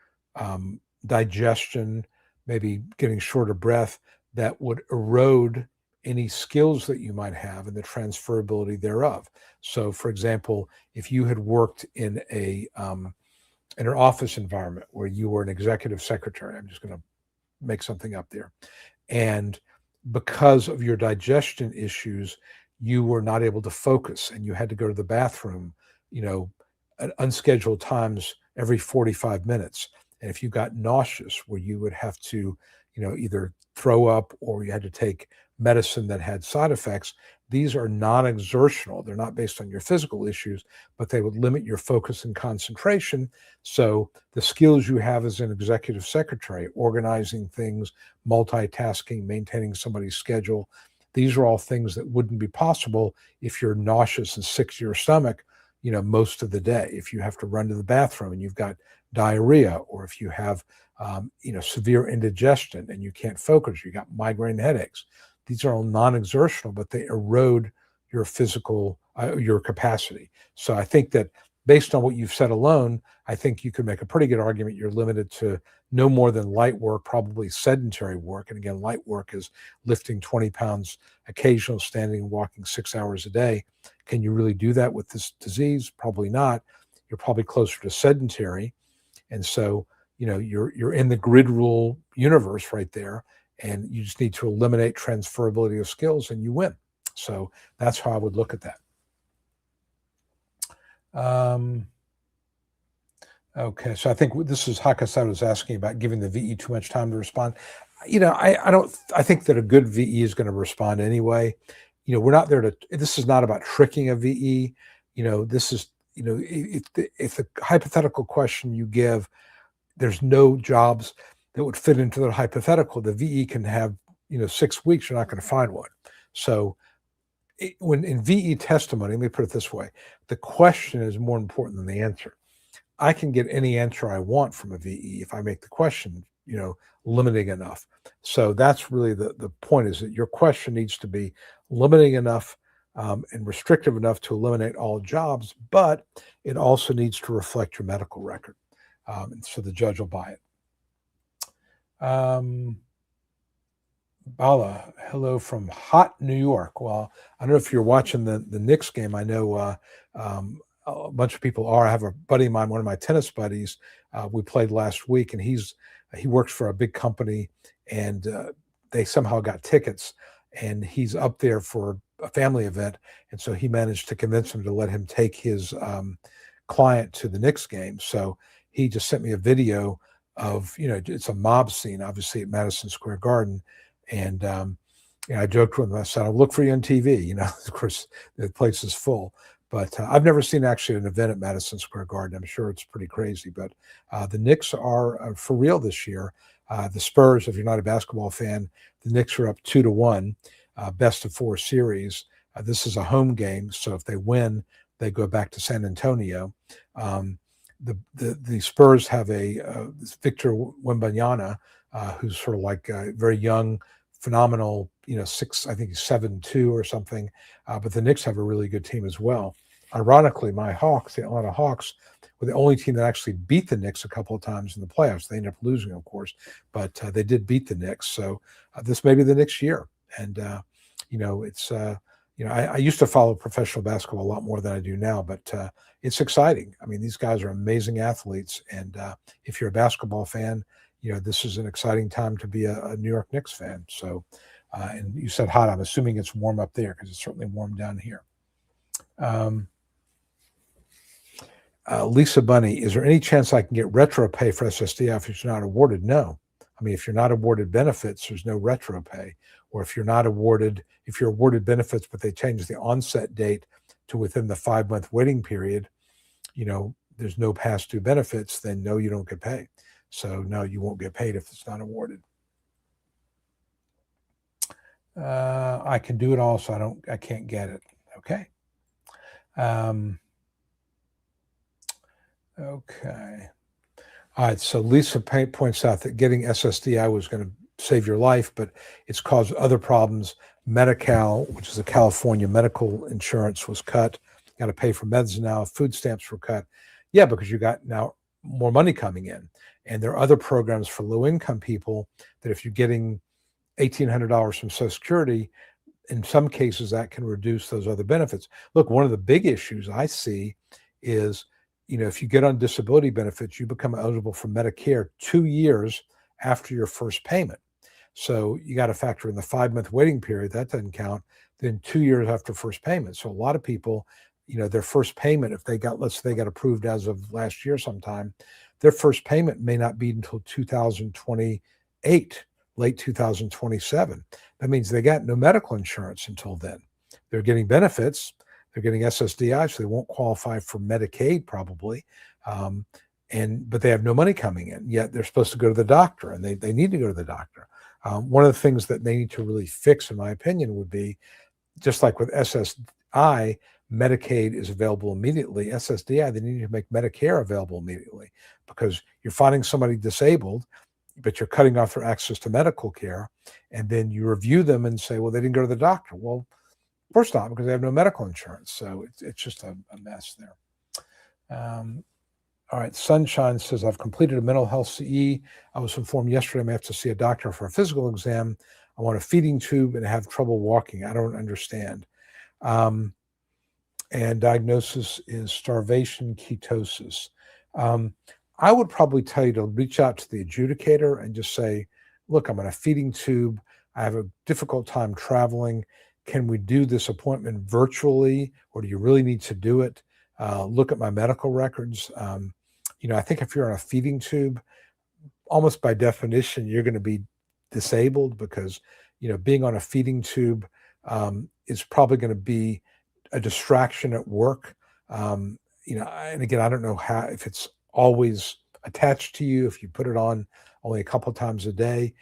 digestion, maybe getting short of breath, that would erode any skills that you might have and the transferability thereof. So, for example, if you had worked in an office environment where you were an executive secretary, I'm just going to make something up there, and because of your digestion issues, you were not able to focus and you had to go to the bathroom, you know, at unscheduled times every 45 minutes. And if you got nauseous, where you would have to, either throw up or you had to take medicine that had side effects, these are non-exertional. They're not based on your physical issues, but they would limit your focus and concentration. So the skills you have as an executive secretary, organizing things, multitasking, maintaining somebody's schedule, these are all things that wouldn't be possible if you're nauseous and sick to your stomach, most of the day. If you have to run to the bathroom and you've got diarrhea, or if you have, severe indigestion and you can't focus, you got migraine headaches. These are all non-exertional, but they erode your physical, your capacity. So I think that based on what you've said alone, I think you could make a pretty good argument you're limited to no more than light work, probably sedentary work. And again, light work is lifting 20 pounds, occasional standing and walking 6 hours a day. Can you really do that with this disease? Probably not. You're probably closer to sedentary. And so, you're in the grid rule universe right there, and you just need to eliminate transferability of skills and you win. So that's how I would look at that. Okay, so I think this is Hakasai was asking about giving the VE too much time to respond. I don't. I think that a good VE is going to respond anyway. We're not there to. This is not about tricking a VE. This is. If the hypothetical question you give, there's no jobs that would fit into the hypothetical. The VE can have 6 weeks. You're not going to find one. So when in VE testimony, let me put it this way: the question is more important than the answer. I can get any answer I want from a VE if I make the question, limiting enough. So that's really the point, is that your question needs to be limiting enough and restrictive enough to eliminate all jobs, but it also needs to reflect your medical record. And so the judge will buy it. Bala, hello from hot New York. Well, I don't know if you're watching the Knicks game. I know a bunch of people are. I have a buddy of mine, one of my tennis buddies. We played last week, and he works for a big company, and they somehow got tickets, and he's up there for a family event, and so he managed to convince him to let him take his client to the Knicks game. So he just sent me a video of, it's a mob scene, obviously, at Madison Square Garden, and I joked with him. I said, "I'll look for you on TV." Of course, the place is full. But I've never seen actually an event at Madison Square Garden. I'm sure it's pretty crazy. But the Knicks are for real this year. The Spurs, if you're not a basketball fan, the Knicks are up 2-1, best of 4 series. This is a home game, so if they win, they go back to San Antonio. The Spurs have a Victor Wembanyama, who's sort of like a very young, phenomenal, I think he's 7'2" or something. But the Knicks have a really good team as well. Ironically, my Hawks, the Atlanta Hawks, were the only team that actually beat the Knicks a couple of times in the playoffs. They ended up losing, of course, but they did beat the Knicks. So this may be the Knicks' year. And, it's, I used to follow professional basketball a lot more than I do now, but it's exciting. I mean, these guys are amazing athletes. And if you're a basketball fan, this is an exciting time to be a New York Knicks fan. So, and you said hot. I'm assuming it's warm up there, because it's certainly warm down here. Lisa Bunny, is there any chance I can get retro pay for SSDI if you're not awarded? No. I mean, if you're not awarded benefits, there's no retro pay. Or if you're awarded benefits, but they change the onset date to within the 5-month waiting period, there's no past due benefits, then no, you don't get paid. So no, you won't get paid if it's not awarded. I can do it all, so I can't get it. Okay. Okay. All right, so Lisa points out that getting SSDI was going to save your life, but it's caused other problems. Medi-Cal, which is a California medical insurance, was cut. Got to pay for meds now. Food stamps were cut. Yeah, because you got now more money coming in. And there are other programs for low-income people that if you're getting $1,800 from Social Security, in some cases that can reduce those other benefits. Look, one of the big issues I see is, if you get on disability benefits, you become eligible for Medicare 2 years after your first payment. So you got to factor in the 5-month waiting period. That doesn't count. Then 2 years after first payment. So a lot of people, their first payment, if let's say they got approved as of last year sometime, their first payment may not be until 2028, late 2027. That means they got no medical insurance until then. They're getting benefits. They're getting SSDI, so they won't qualify for Medicaid probably. But they have no money coming in, yet they're supposed to go to the doctor, and they need to go to the doctor. One of the things that they need to really fix, in my opinion, would be, just like with SSI, Medicaid is available immediately. SSDI, they need to make Medicare available immediately, because you're finding somebody disabled, but you're cutting off their access to medical care, and then you review them and say, well, they didn't go to the doctor. Well, of course not, because they have no medical insurance. So it's just a mess there. All right, Sunshine says, I've completed a mental health CE. I was informed yesterday I may have to see a doctor for a physical exam. I want a feeding tube and have trouble walking. I don't understand. And diagnosis is starvation ketosis. I would probably tell you to reach out to the adjudicator and just say, look, I'm on a feeding tube. I have a difficult time traveling. Can we do this appointment virtually, or do you really need to do it? Look at my medical records. I think if you're on a feeding tube, almost by definition, you're going to be disabled, because, being on a feeding tube is probably going to be a distraction at work. And again, I don't know if it's always attached to you, if you put it on only a couple of times a day,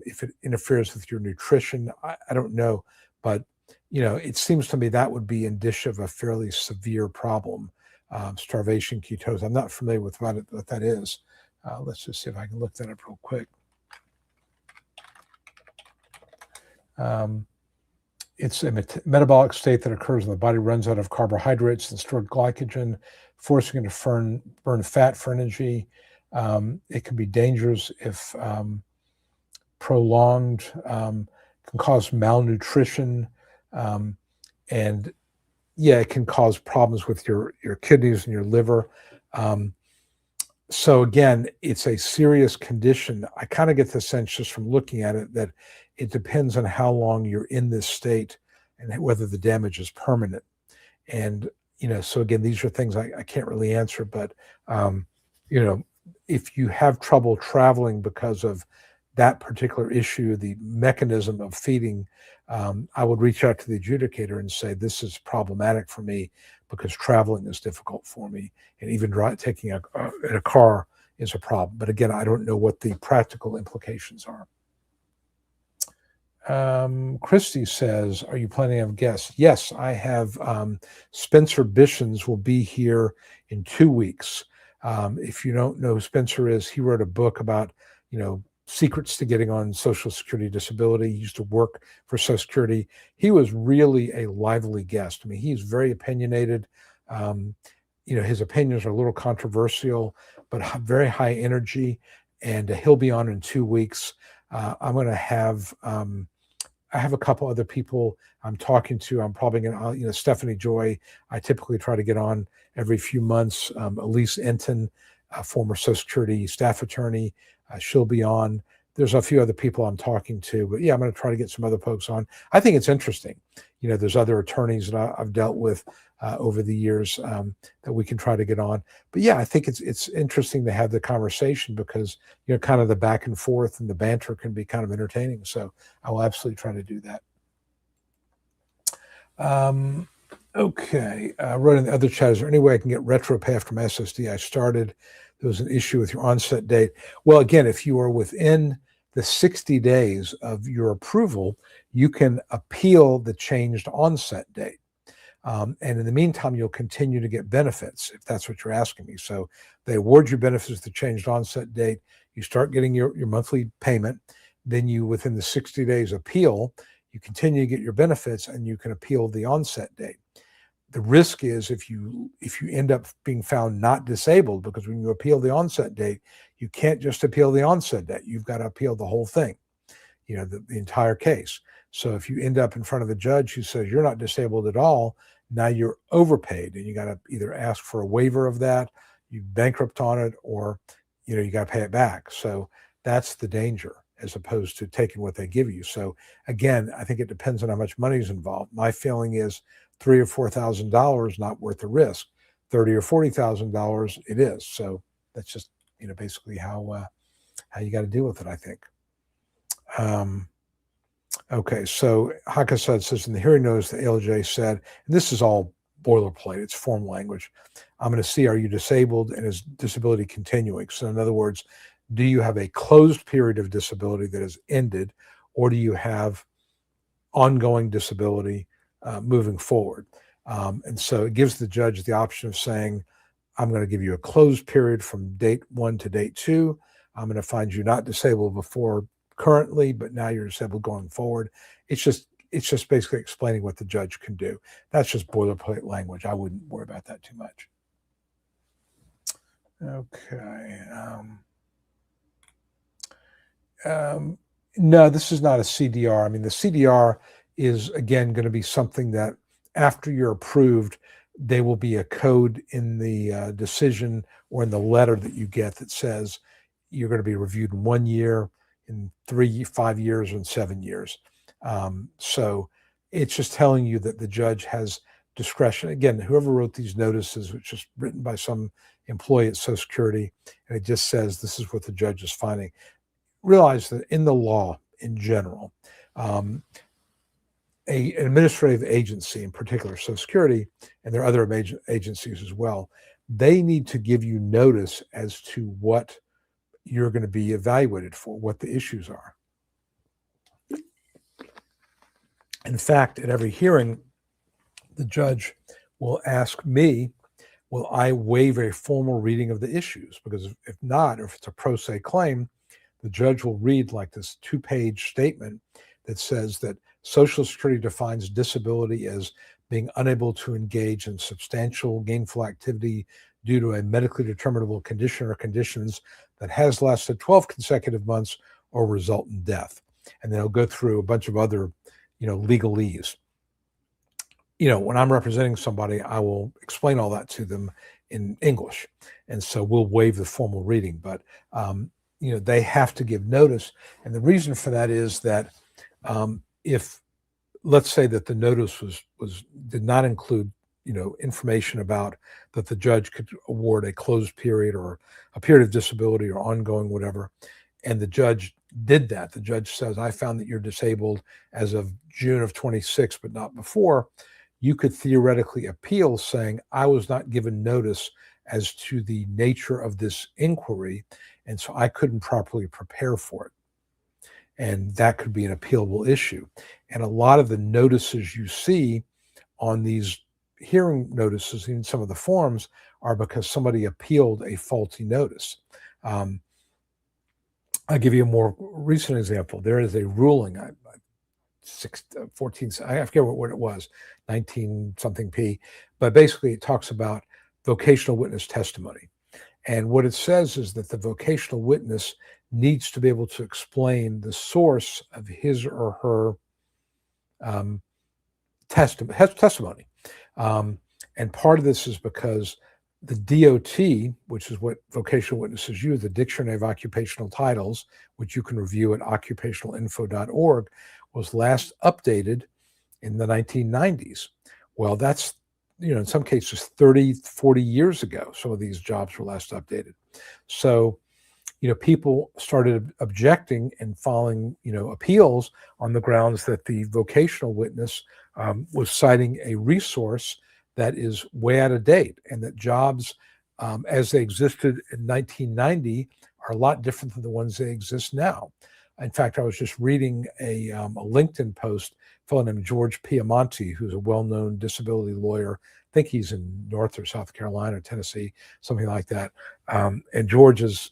if it interferes with your nutrition, I don't know. But, it seems to me that would be indicia of a fairly severe problem, starvation ketosis. I'm not familiar with what that is. Let's just see if I can look that up real quick. It's a metabolic state that occurs when the body runs out of carbohydrates and stored glycogen, forcing it to burn fat for energy. It can be dangerous if prolonged, can cause malnutrition, and it can cause problems with your kidneys and your liver. So again, it's a serious condition. I kind of get the sense just from looking at it that it depends on how long you're in this state and whether the damage is permanent. And, so again, these are things I can't really answer, but, if you have trouble traveling because of that particular issue, the mechanism of feeding, I would reach out to the adjudicator and say, this is problematic for me because traveling is difficult for me. And even taking in a car is a problem. But again, I don't know what the practical implications are. Christy says, are you planning on guests? Yes, I have. Spencer Bishens will be here in 2 weeks. If you don't know who Spencer is, he wrote a book about, secrets to getting on Social Security disability. He used to work for Social Security. He was really a lively guest. I mean, he's very opinionated. His opinions are a little controversial, but very high energy. And he'll be on in 2 weeks. I'm going to have, I have a couple other people I'm talking to. I'm probably going to, Stephanie Joy, I typically try to get on every few months. Elise Enton, former Social Security staff attorney, she'll be on. There's a few other people I'm talking to, but I'm going to try to get some other folks on. I think it's interesting. There's other attorneys that I've dealt with over the years that we can try to get on. But I think it's interesting to have the conversation because, kind of the back and forth and the banter can be kind of entertaining. So I will absolutely try to do that. Okay. I wrote in the other chat, is there any way I can get retro pay after my SSDI started? There was an issue with your onset date. Well, again, if you are within the 60 days of your approval, you can appeal the changed onset date. And in the meantime, you'll continue to get benefits if that's what you're asking me. So they award you benefits with the changed onset date. You start getting your monthly payment. Then you, within the 60 days, appeal. You continue to get your benefits, and you can appeal the onset date. The risk is if you end up being found not disabled, because when you appeal the onset date, you can't just appeal the onset date. You've got to appeal the whole thing, the entire case. So if you end up in front of a judge who says you're not disabled at all, now you're overpaid, and you got to either ask for a waiver of that, you bankrupt on it, or you got to pay it back. So that's the danger, as opposed to taking what they give you. So again, I think it depends on how much money is involved. My feeling is $3,000 or $4,000 not worth the risk. $30,000 or $40,000 it is. So that's just basically how you got to deal with it, I think. Okay, so Hakasad says in the hearing notice, the ALJ said, and this is all boilerplate, it's form language, I'm going to see, are you disabled and is disability continuing? So in other words, do you have a closed period of disability that has ended, or do you have ongoing disability moving forward? And so it gives the judge the option of saying, I'm going to give you a closed period from date 1 to date 2. I'm going to find you not disabled before currently, but now you're disabled going forward. It's just basically explaining what the judge can do. That's just boilerplate language. I wouldn't worry about that too much. Okay. No, this is not a CDR. I mean, the CDR is, again, going to be something that after you're approved, there will be a code in the decision or in the letter that you get that says you're going to be reviewed in 1 year, in 3, 5 years, or in 7 years. So it's just telling you that the judge has discretion. Again, whoever wrote these notices, which is written by some employee at Social Security, and it just says this is what the judge is finding. Realize that in the law in general, an administrative agency, in particular Social Security, and there are other agencies as well, they need to give you notice as to what you're going to be evaluated for, what the issues are. In fact, at every hearing, the judge will ask me, will I waive a formal reading of the issues? Because if not, or if it's a pro se claim, the judge will read like this 2-page statement that says that Social Security defines disability as being unable to engage in substantial gainful activity due to a medically determinable condition or conditions that has lasted 12 consecutive months or result in death. And then it'll go through a bunch of other, legalese. When I'm representing somebody, I will explain all that to them in English. And so we'll waive the formal reading, but, they have to give notice. And the reason for that is that if, let's say that the notice did not include, information about that the judge could award a closed period or a period of disability or ongoing whatever, and the judge did that. The judge says, I found that you're disabled as of June of 26, but not before. You could theoretically appeal saying, I was not given notice as to the nature of this inquiry, and so I couldn't properly prepare for it. And that could be an appealable issue. And a lot of the notices you see on these hearing notices in some of the forms are because somebody appealed a faulty notice. I'll give you a more recent example. There is a ruling, 14, I forget what it was, 19 something P, but basically it talks about vocational witness testimony. And what it says is that the vocational witness needs to be able to explain the source of his or her testimony. And part of this is because the DOT, which is what vocational witnesses use, the Dictionary of Occupational Titles, which you can review at occupationalinfo.org, was last updated in the 1990s. Well, that's, in some cases 30, 40 years ago, some of these jobs were last updated. So, people started objecting and filing, appeals on the grounds that the vocational witness was citing a resource that is way out of date, and that jobs as they existed in 1990 are a lot different than the ones that exist now. In fact, I was just reading a LinkedIn post, a fellow named George Piamonti, who's a well-known disability lawyer. I think he's in North or South Carolina, or Tennessee, something like that. And George is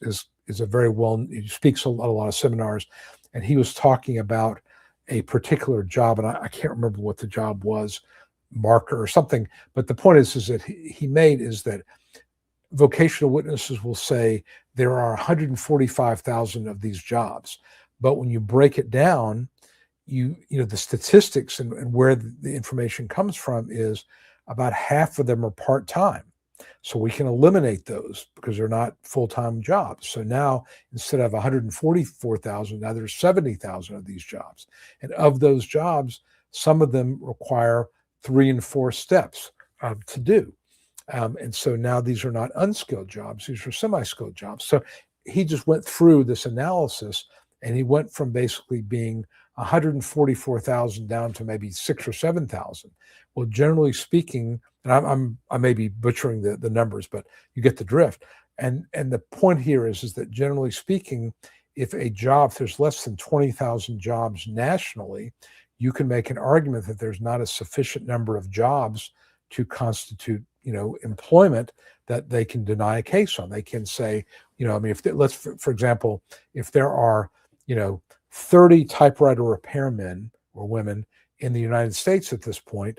a very he speaks a lot of seminars, and he was talking about a particular job, and I can't remember what the job was, marker or something. But the point is that he made is that vocational witnesses will say there are 145,000 of these jobs, but when you break it down, you know the statistics and where the information comes from is about half of them are part-time. So we can eliminate those because they're not full-time jobs. So now instead of 144,000, now there's 70,000 of these jobs. And of those jobs, some of them require 3 and 4 steps to do. And so now these are not unskilled jobs, these are semi-skilled jobs. So he just went through this analysis, and he went from basically being 144,000 down to maybe 6 or 7,000. Well, generally speaking, and I may be butchering the numbers, but you get the drift. And the point here is that generally speaking, if there's less than 20,000 jobs nationally, you can make an argument that there's not a sufficient number of jobs to constitute, employment that they can deny a case on. They can say, for example, if there are, 30 typewriter repairmen or women in the United States at this point,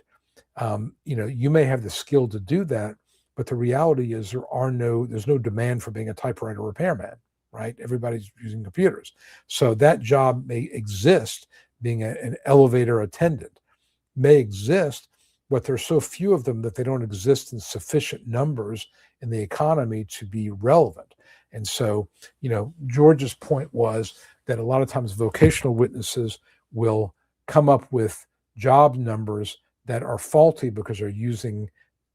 you may have the skill to do that, but the reality is there's no demand for being a typewriter repairman, right? Everybody's using computers. So that job may exist, being an elevator attendant may exist, but there's so few of them that they don't exist in sufficient numbers in the economy to be relevant. And so, George's point was that a lot of times vocational witnesses will come up with job numbers that are faulty because they're using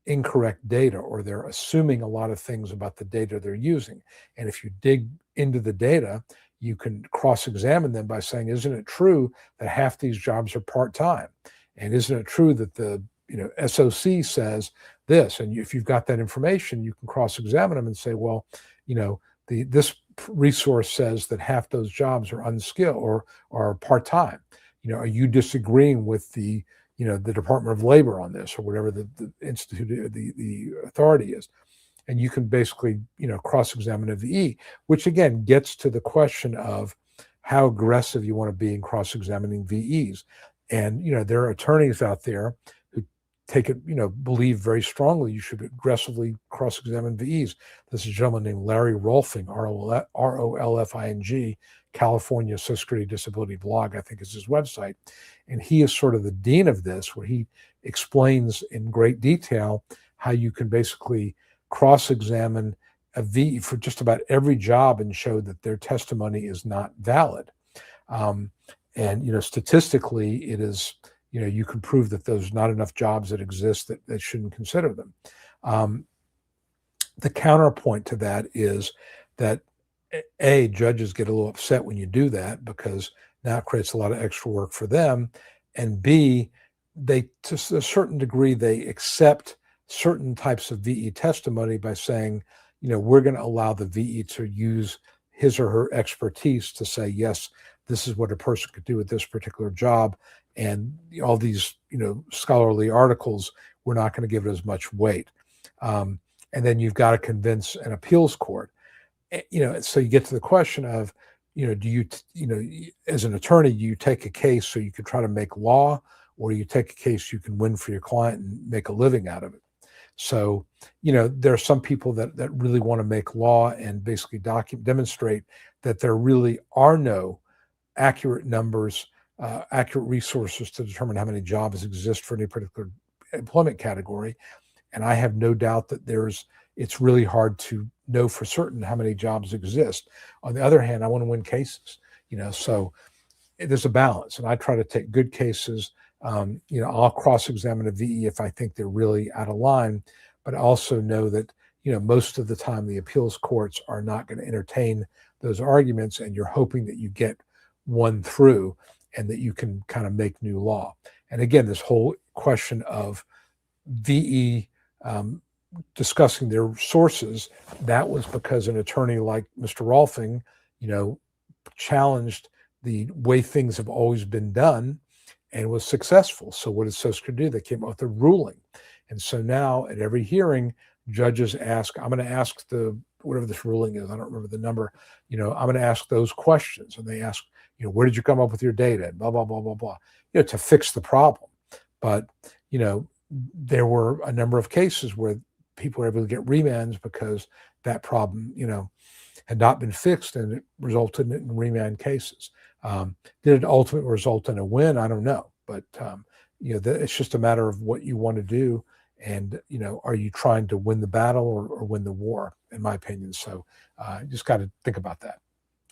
incorrect data, or they're assuming a lot of things about the data they're using. And if you dig into the data, you can cross-examine them by saying, isn't it true that half these jobs are part-time? And isn't it true that the SOC says this? And if you've got that information, you can cross-examine them and say, well, this resource says that half those jobs are unskilled or are part-time. Are you disagreeing with the Department of Labor on this, or whatever the institute, the authority is? And you can basically, cross-examine a VE, which again gets to the question of how aggressive you want to be in cross-examining VEs. And, there are attorneys out there who believe very strongly you should aggressively cross-examine VEs. This is a gentleman named Larry Rolfing, Rolfing, California Social Security Disability Blog, I think is his website. And he is sort of the dean of this, where he explains in great detail how you can basically cross-examine a VE for just about every job and show that their testimony is not valid. And statistically, it is, you can prove that there's not enough jobs that exist that shouldn't consider them. The counterpoint to that is that judges get a little upset when you do that, because now it creates a lot of extra work for them. And B, to a certain degree, they accept certain types of VE testimony by saying, we're going to allow the VE to use his or her expertise to say, yes, this is what a person could do with this particular job. And all these, scholarly articles, we're not going to give it as much weight. And then you've got to convince an appeals court. So you get to the question of, do you, as an attorney, do you take a case so you can try to make law, or do you take a case you can win for your client and make a living out of it? So, there are some people that really want to make law and basically demonstrate that there really are no accurate numbers, accurate resources to determine how many jobs exist for any particular employment category. And I have no doubt that it's really hard to know for certain how many jobs exist. On the other hand, I want to win cases, so there's a balance. And I try to take good cases. I'll cross-examine a VE if I think they're really out of line, but I also know that, most of the time the appeals courts are not going to entertain those arguments, and you're hoping that you get one through and that you can kind of make new law. And again, this whole question of VE discussing their sources, that was because an attorney like Mr. Rolfing, challenged the way things have always been done and was successful. So what did Social Security do? They came up with a ruling. And so now at every hearing, judges ask, I'm going to ask whatever this ruling is, I don't remember the number, I'm going to ask those questions. And they ask, where did you come up with your data? And blah, blah, blah, blah, blah, to fix the problem. But, there were a number of cases where people were able to get remands because that problem, had not been fixed, and it resulted in remand cases. Did it ultimately result in a win? I don't know. But, it's just a matter of what you want to do. And, are you trying to win the battle or win the war, in my opinion? So you just got to think about that.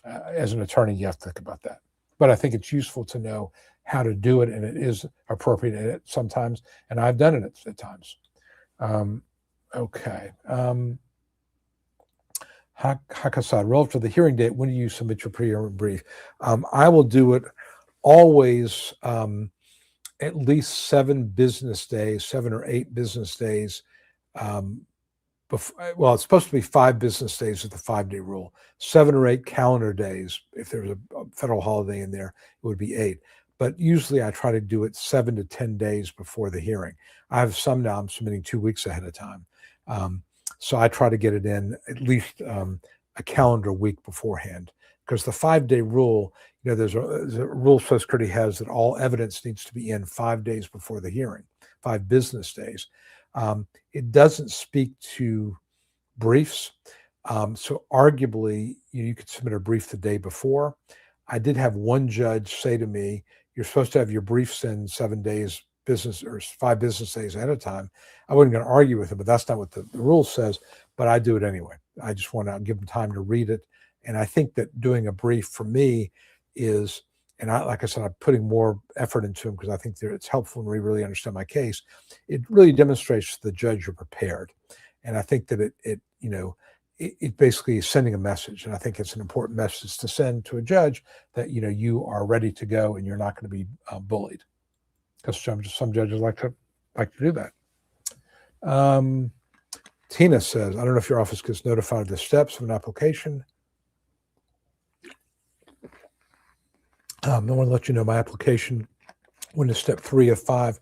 As an attorney, you have to think about that. But I think it's useful to know how to do it, and it is appropriate in it sometimes. And I've done it at times. Okay. Hakasad, relative to the hearing date, when do you submit your pre-hearing brief? I will do it always at least 7 or 8 business days. Well, it's supposed to be 5 business days with the 5-day rule, 7 or 8 calendar days. If there's a federal holiday in there, it would be 8. But usually I try to do it 7 to 10 days before the hearing. I have some now I'm submitting 2 weeks ahead of time. So I try to get it in at least a calendar week beforehand, because the 5-day rule, there's a rule Social Security has that all evidence needs to be in 5 days before the hearing, 5 business days. It doesn't speak to briefs. So arguably, you could submit a brief the day before. I did have one judge say to me, you're supposed to have your briefs in 7 days business or 5 business days ahead of time. I wasn't going to argue with him, but that's not what the rule says, but I do it anyway. I just want to give them time to read it. And I think that doing a brief for me is, and like I said, I'm putting more effort into them because I think it's helpful when we really understand my case. It really demonstrates to the judge you're prepared. And I think that it basically is sending a message. And I think it's an important message to send to a judge that, you are ready to go and you're not going to be bullied. Because some judges like to do that. Tina says, I don't know if your office gets notified of the steps of an application. I want to let you know my application went to step 3 of 5.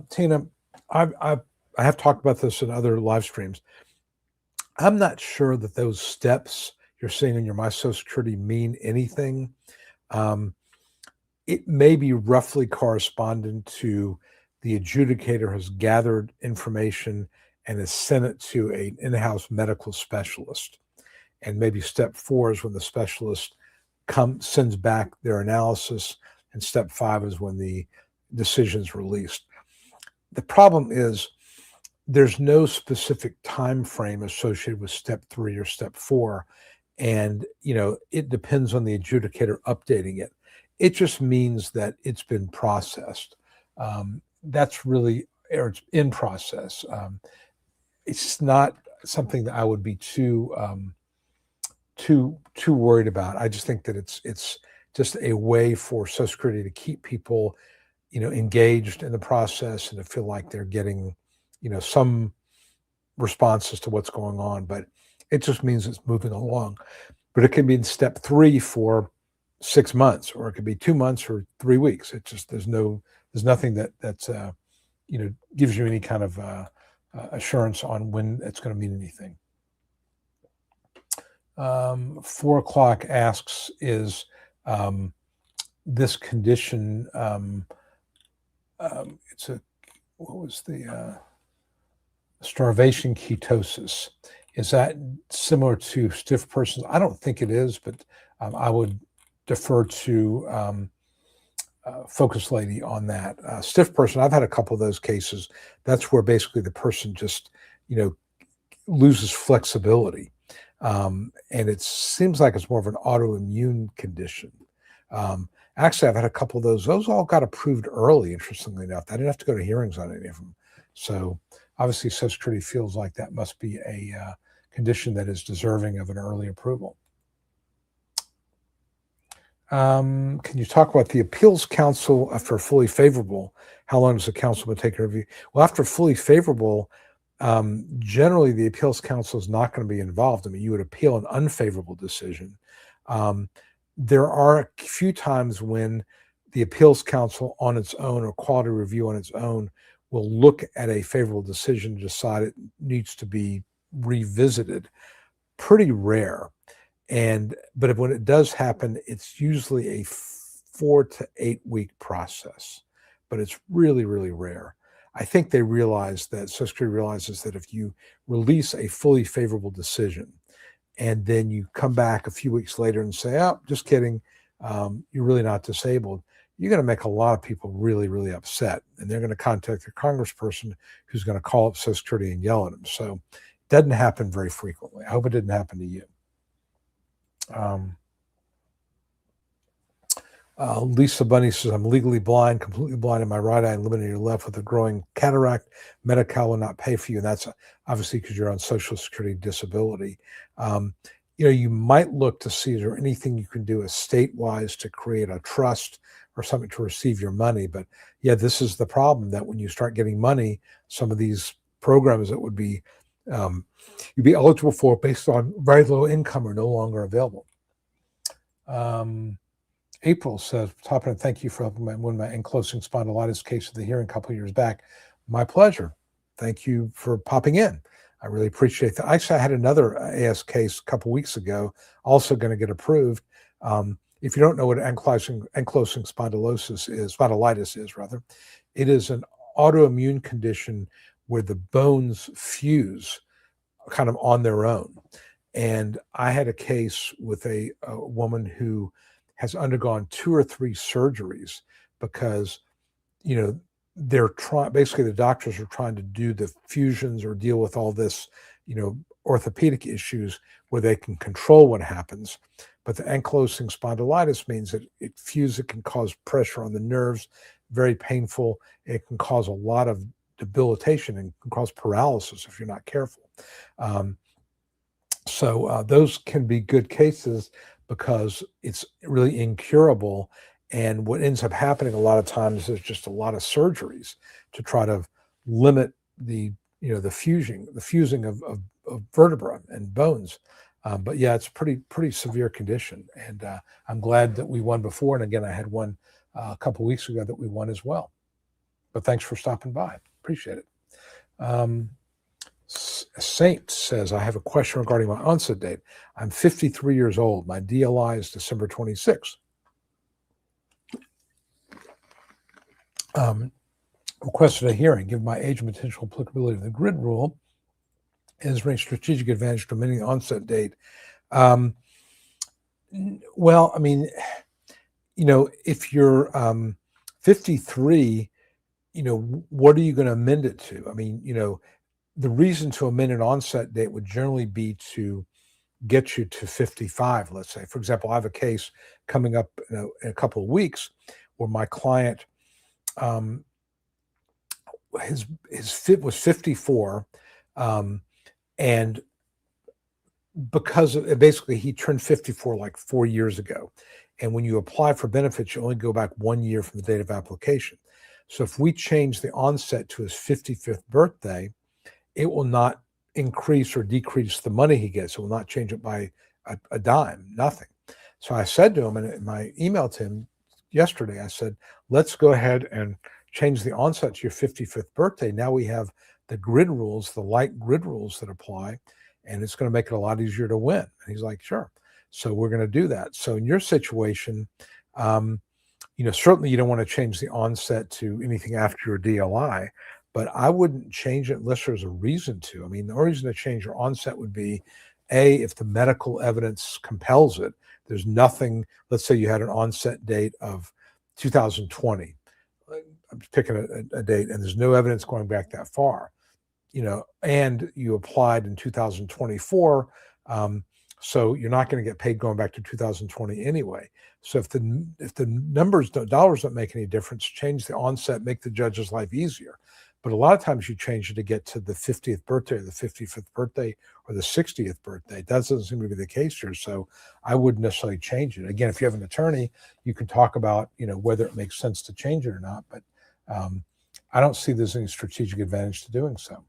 Tina, I have talked about this in other live streams. I'm not sure that those steps you're seeing in your My Social Security mean anything. It may be roughly correspondent to the adjudicator has gathered information and has sent it to an in-house medical specialist. And maybe step 4 is when the specialist sends back their analysis, and step 5 is when the decision is released. The problem is there's no specific time frame associated with step 3 or step 4. And, it depends on the adjudicator updating it. It just means that it's been processed. That's really, or it's in process. It's not something that I would be too worried about. I just think that it's just a way for Social Security to keep people, engaged in the process and to feel like they're getting, some responses to what's going on. But it just means it's moving along. But it can be in step 3 for 6 months, or it could be 2 months or 3 weeks. It's just there's nothing that's gives you any kind of assurance on when it's going to mean anything. 4 o'clock asks, is this condition, what was the starvation ketosis? Is that similar to stiff persons? I don't think it is, but I would defer to Focus Lady on that. Stiff person, I've had a couple of those cases. That's where basically the person just, loses flexibility. And it seems like it's more of an autoimmune condition. Actually, I've had a couple of those. Those all got approved early, interestingly enough. I didn't have to go to hearings on any of them. So obviously, Social Security feels like that must be a condition that is deserving of an early approval. Can you talk about the appeals counsel after fully favorable? How long does the counsel take a review? Well, after fully favorable, generally the appeals counsel is not going to be involved. I mean, you would appeal an unfavorable decision. There are a few times when the appeals council on its own or quality review on its own will look at a favorable decision and decide it needs to be revisited. Pretty rare. But when it does happen, it's usually a 4 to 8 week process, but it's really, really rare. I think they realize that Social Security realizes that if you release a fully favorable decision and then you come back a few weeks later and say, "Oh, just kidding, you're really not disabled," you're going to make a lot of people really, really upset, and they're going to contact their congressperson, who's going to call up Social Security and yell at them. So it doesn't happen very frequently. I hope it didn't happen to you. Lisa Bunny says, "I'm legally blind, completely blind in my right eye and limited in your left with a growing cataract. Medi-Cal will not pay for you." And that's obviously because you're on Social Security disability. Um, you might look to see, is there anything you can do estate-wise to create a trust or something to receive your money? But yeah, this is the problem, that when you start getting money, some of these programs that would be you'd be eligible for based on very low income are no longer available. April says, "Top and thank you for helping win my ankylosing spondylitis case of the hearing a couple of years back." My pleasure. Thank you for popping in. I really appreciate that. Actually, I had another AS case a couple of weeks ago, also going to get approved. If you don't know what ankylosing spondylitis is, rather, it is an autoimmune condition where the bones fuse kind of on their own. And I had a case with a woman who has undergone 2 or 3 surgeries because, they're trying, basically the doctors are trying to do the fusions or deal with all this, orthopedic issues where they can control what happens. But the ankylosing spondylitis means that it can cause pressure on the nerves, very painful. It can cause a lot of debilitation and can cause paralysis if you're not careful. So those can be good cases because it's really incurable. And what ends up happening a lot of times is just a lot of surgeries to try to limit the fusing of vertebra and bones. But yeah, it's pretty severe condition. And I'm glad that we won before. And again, I had one a couple weeks ago that we won as well. But thanks for stopping by. Appreciate it. Saint says, "I have a question regarding my onset date. I'm 53 years old. My DLI is December 26th. Requested a hearing. Given my age and potential applicability to the grid rule, is there any strategic advantage to amending the onset date?" Well, I mean, if you're 53, what are you going to amend it to? I mean, the reason to amend an onset date would generally be to get you to 55, let's say. For example, I have a case coming up in a couple of weeks where my client, his fit was 54, and because basically he turned 54 like 4 years ago. And when you apply for benefits, you only go back 1 year from the date of application. So if we change the onset to his 55th birthday, it will not increase or decrease the money he gets. It will not change it by a dime, nothing. So I said to him, and in my email to him yesterday, I said, let's go ahead and change the onset to your 55th birthday. Now we have the grid rules, the light grid rules that apply, and it's going to make it a lot easier to win. And he's like, sure. So we're going to do that. So in your situation, certainly you don't want to change the onset to anything after your DLI, but I wouldn't change it unless there's a reason to. I mean, the only reason to change your onset would be, A, if the medical evidence compels it. There's nothing, let's say you had an onset date of 2020. I'm picking a date, and there's no evidence going back that far, and you applied in 2024. So you're not going to get paid going back to 2020 anyway. So if the dollars don't make any difference, change the onset, make the judge's life easier. But a lot of times you change it to get to the 50th birthday or the 55th birthday or the 60th birthday. That doesn't seem to be the case here. So I wouldn't necessarily change it. Again, if you have an attorney, you can talk about, whether it makes sense to change it or not. But I don't see there's any strategic advantage to doing so.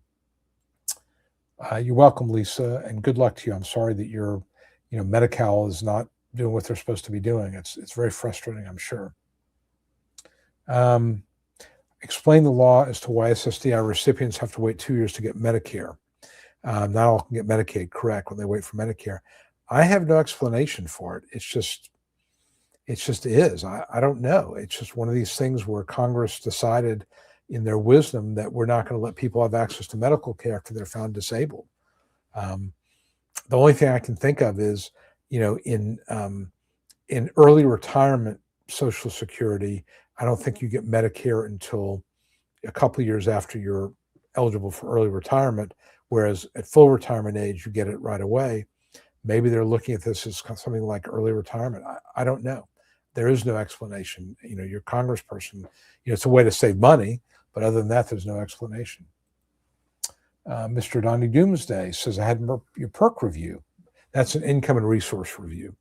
You're welcome, Lisa, and good luck to you. I'm sorry that your, Medi-Cal is not doing what they're supposed to be doing. It's very frustrating, I'm sure. Explain the law as to why SSDI recipients have to wait 2 years to get Medicare. Not all can get Medicaid, correct, when they wait for Medicare. I have no explanation for it. It just is. I don't know. It's just one of these things where Congress decided in their wisdom that we're not going to let people have access to medical care after they're found disabled. The only thing I can think of is, in early retirement Social Security, I don't think you get Medicare until a couple of years after you're eligible for early retirement, whereas at full retirement age, you get it right away. Maybe they're looking at this as something like early retirement. I don't know. There is no explanation. You're a congressperson. It's a way to save money, but other than that, there's no explanation. Mr. Donnie Doomsday says, I had your PERC review. That's an income and resource review.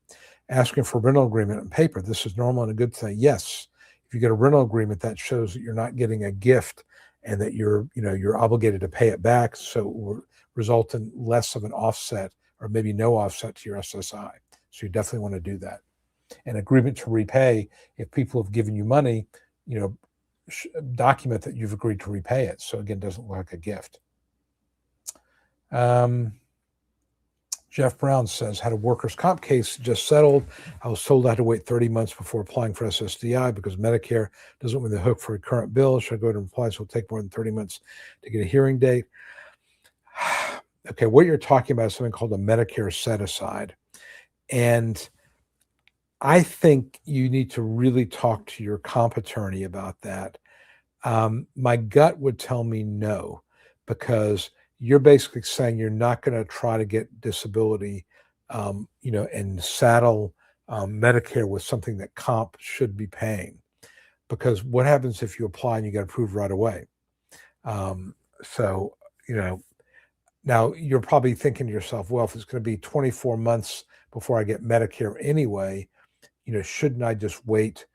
Asking for a rental agreement on paper. This is normal and a good thing. Yes. If you get a rental agreement, that shows that you're not getting a gift and that you're obligated to pay it back. So it will result in less of an offset or maybe no offset to your SSI. So you definitely want to do that. An agreement to repay, if people have given you money, document that you've agreed to repay it. So again, it doesn't look like a gift. Jeff Brown says, had a workers' comp case just settled. I was told I had to wait 30 months before applying for SSDI because Medicare doesn't win the hook for a current bill. Should I go ahead and apply? So it'll take more than 30 months to get a hearing date. Okay, what you're talking about is something called a Medicare set-aside. And I think you need to really talk to your comp attorney about that. My gut would tell me no, because you're basically saying you're not going to try to get disability, and saddle Medicare with something that comp should be paying. Because what happens if you apply and you get approved right away? Now you're probably thinking to yourself, well, if it's going to be 24 months before I get Medicare anyway, shouldn't I just wait,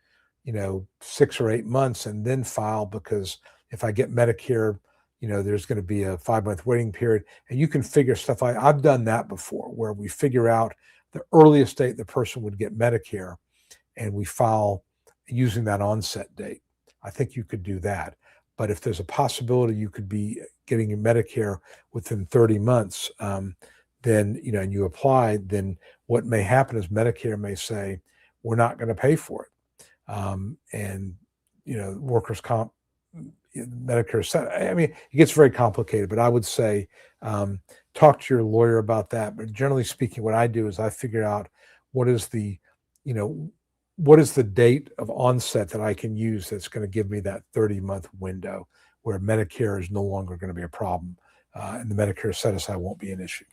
6 or 8 months and then file? Because if I get Medicare, there's going to be a 5-month waiting period, and you can figure stuff out. I've done that before, where we figure out the earliest date the person would get Medicare, and we file using that onset date. I think you could do that. But if there's a possibility you could be getting your Medicare within 30 months, then, and you apply, then what may happen is Medicare may say, we're not going to pay for it. Workers' comp, Medicare, it gets very complicated, but I would say talk to your lawyer about that. But generally speaking, what I do is I figure out what is the date of onset that I can use that's going to give me that 30-month window where Medicare is no longer going to be a problem, and the Medicare set-aside won't be an issue.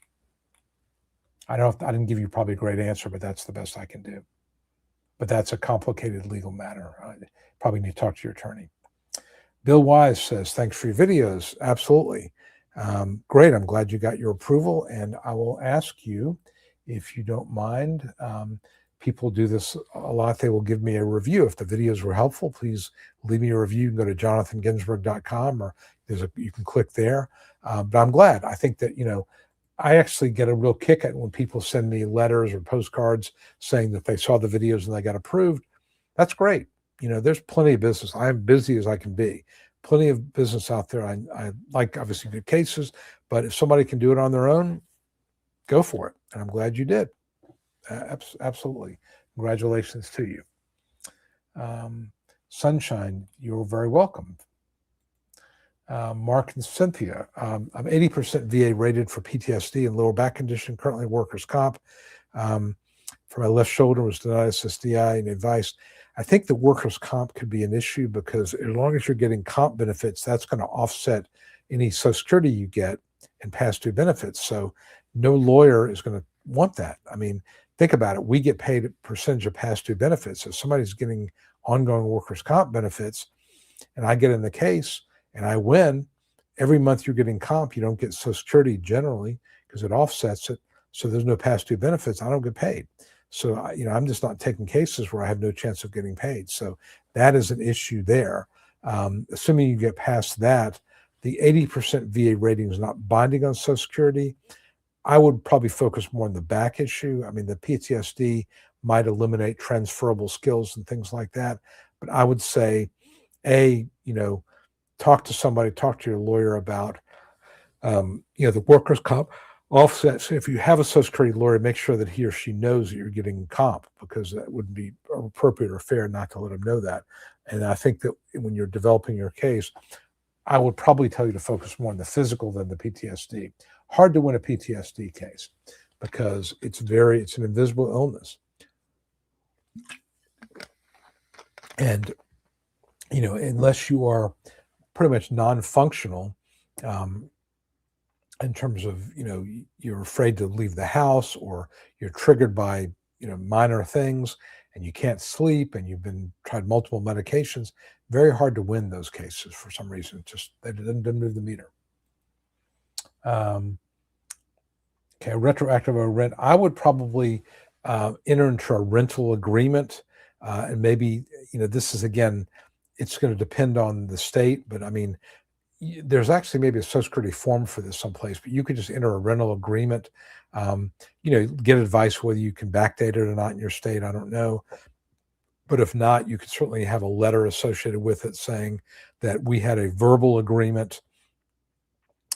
I didn't give you probably a great answer, but that's the best I can do. But that's a complicated legal matter. Probably need to talk to your attorney. Bill Wise says, thanks for your videos. Absolutely. Great. I'm glad you got your approval. And I will ask you, if you don't mind, people do this a lot. They will give me a review. If the videos were helpful, please leave me a review. You can go to jonathanginsberg.com, or you can click there. But I'm glad. I think that, I actually get a real kick at when people send me letters or postcards saying that they saw the videos and they got approved. That's great. There's plenty of business. I'm busy as I can be. Plenty of business out there. I like, obviously, good cases, but if somebody can do it on their own, go for it. And I'm glad you did. Absolutely. Congratulations to you. Sunshine, you're very welcome. Mark and Cynthia, I'm 80% VA rated for PTSD and lower back condition, currently workers' comp. For my left shoulder was denied SSDI and advice. I think the workers' comp could be an issue because as long as you're getting comp benefits, that's going to offset any Social Security you get and past due benefits. So no lawyer is going to want that. Think about it. We get paid a percentage of past due benefits. If somebody's getting ongoing workers' comp benefits and I get in the case and I win, every month you're getting comp, you don't get Social Security generally because it offsets it. So there's no past due benefits. I don't get paid. So, I'm just not taking cases where I have no chance of getting paid. So that is an issue there. Assuming you get past that, the 80% VA rating is not binding on Social Security. I would probably focus more on the back issue. The PTSD might eliminate transferable skills and things like that. But I would say, talk to somebody, talk to your lawyer about, the workers' comp offsets. If you have a Social Security lawyer, make sure that he or she knows that you're getting comp, because that wouldn't be appropriate or fair not to let them know that. And I think that when you're developing your case, I would probably tell you to focus more on the physical than the PTSD. Hard to win a PTSD case because it's an invisible illness. And, unless you are pretty much non-functional, in terms of, you're afraid to leave the house, or you're triggered by, minor things, and you can't sleep, and you've been tried multiple medications, very hard to win those cases for some reason. Just they didn't move the meter. Okay, retroactive rent. I would probably enter into a rental agreement, and maybe, this is, again, it's going to depend on the state, but I mean, there's actually maybe a Social Security form for this someplace, but you could just enter a rental agreement, get advice whether you can backdate it or not in your state. I don't know. But if not, you could certainly have a letter associated with it saying that we had a verbal agreement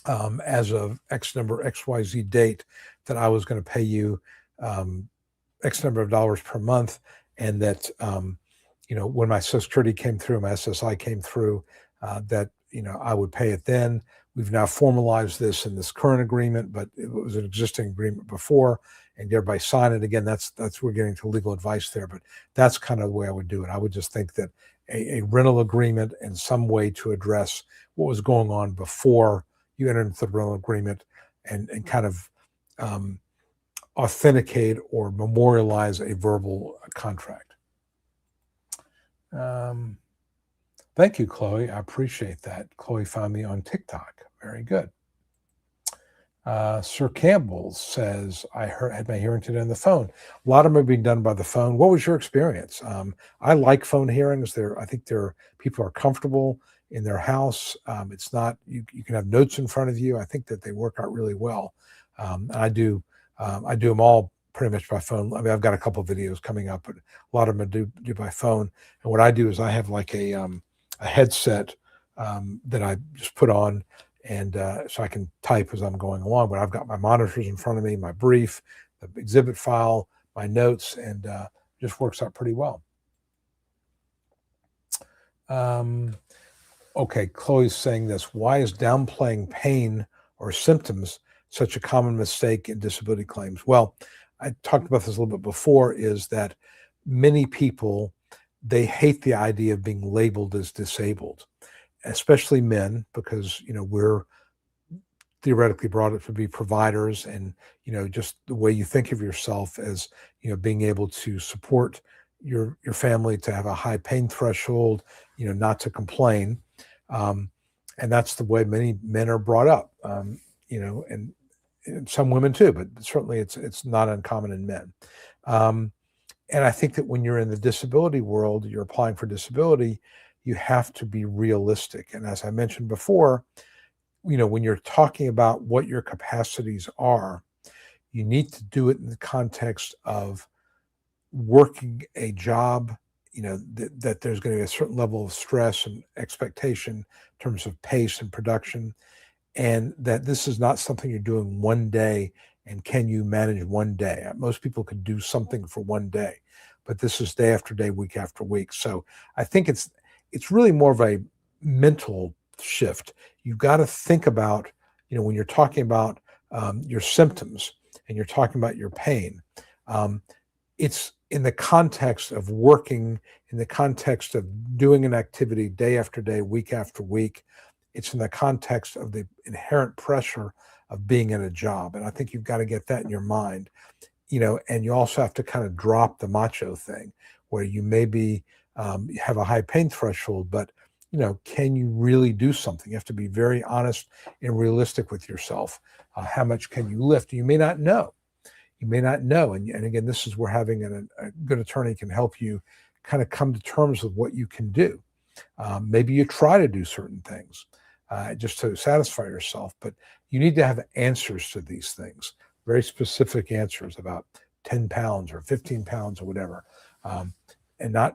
as of X number, XYZ date, that I was going to pay you X number of dollars per month. And that, when my Social Security came through, my SSI came through, that, I would pay it then. We've now formalized this in this current agreement, but it was an existing agreement before, and everybody sign it. Again, that's we're getting to legal advice there, but that's kind of the way I would do it. I would just think that a rental agreement and some way to address what was going on before you entered into the rental agreement, and kind of authenticate or memorialize a verbal contract. Thank you, Chloe. I appreciate that. Chloe found me on TikTok. Very good. Sir Campbell says, I had my hearing today on the phone. A lot of them are being done by the phone. What was your experience? I like phone hearings. I think people are comfortable in their house. It's not, you can have notes in front of you. I think that they work out really well. And I do them all pretty much by phone. I mean, I've got a couple of videos coming up, but a lot of them I do by phone. And what I do is I have like a headset that I just put on, and so I can type as I'm going along. But I've got my monitors in front of me, my brief, the exhibit file, my notes, and just works out pretty well. Okay, Chloe's saying this. Why is downplaying pain or symptoms such a common mistake in disability claims? Well, I talked about this a little bit before, is that many people, they hate the idea of being labeled as disabled, especially men, because, we're theoretically brought up to be providers, and, just the way you think of yourself as, being able to support your family, to have a high pain threshold, not to complain. And that's the way many men are brought up, and some women too, but certainly it's not uncommon in men. And I think that when you're in the disability world, you're applying for disability, you have to be realistic. And as I mentioned before, when you're talking about what your capacities are, you need to do it in the context of working a job, that there's going to be a certain level of stress and expectation in terms of pace and production, and that this is not something you're doing one day. And can you manage one day? Most people could do something for one day, but this is day after day, week after week. So I think it's really more of a mental shift. You've got to think about, when you're talking about your symptoms and you're talking about your pain, it's in the context of working, in the context of doing an activity day after day, week after week. It's in the context of the inherent pressure of being in a job. And I think you've got to get that in your mind, and you also have to kind of drop the macho thing where you maybe have a high pain threshold, but, can you really do something? You have to be very honest and realistic with yourself. How much can you lift? You may not know. And again, this is where having a good attorney can help you kind of come to terms with what you can do. Maybe you try to do certain things just to satisfy yourself, but you need to have answers to these things, very specific answers about 10 pounds or 15 pounds or whatever. Um, and not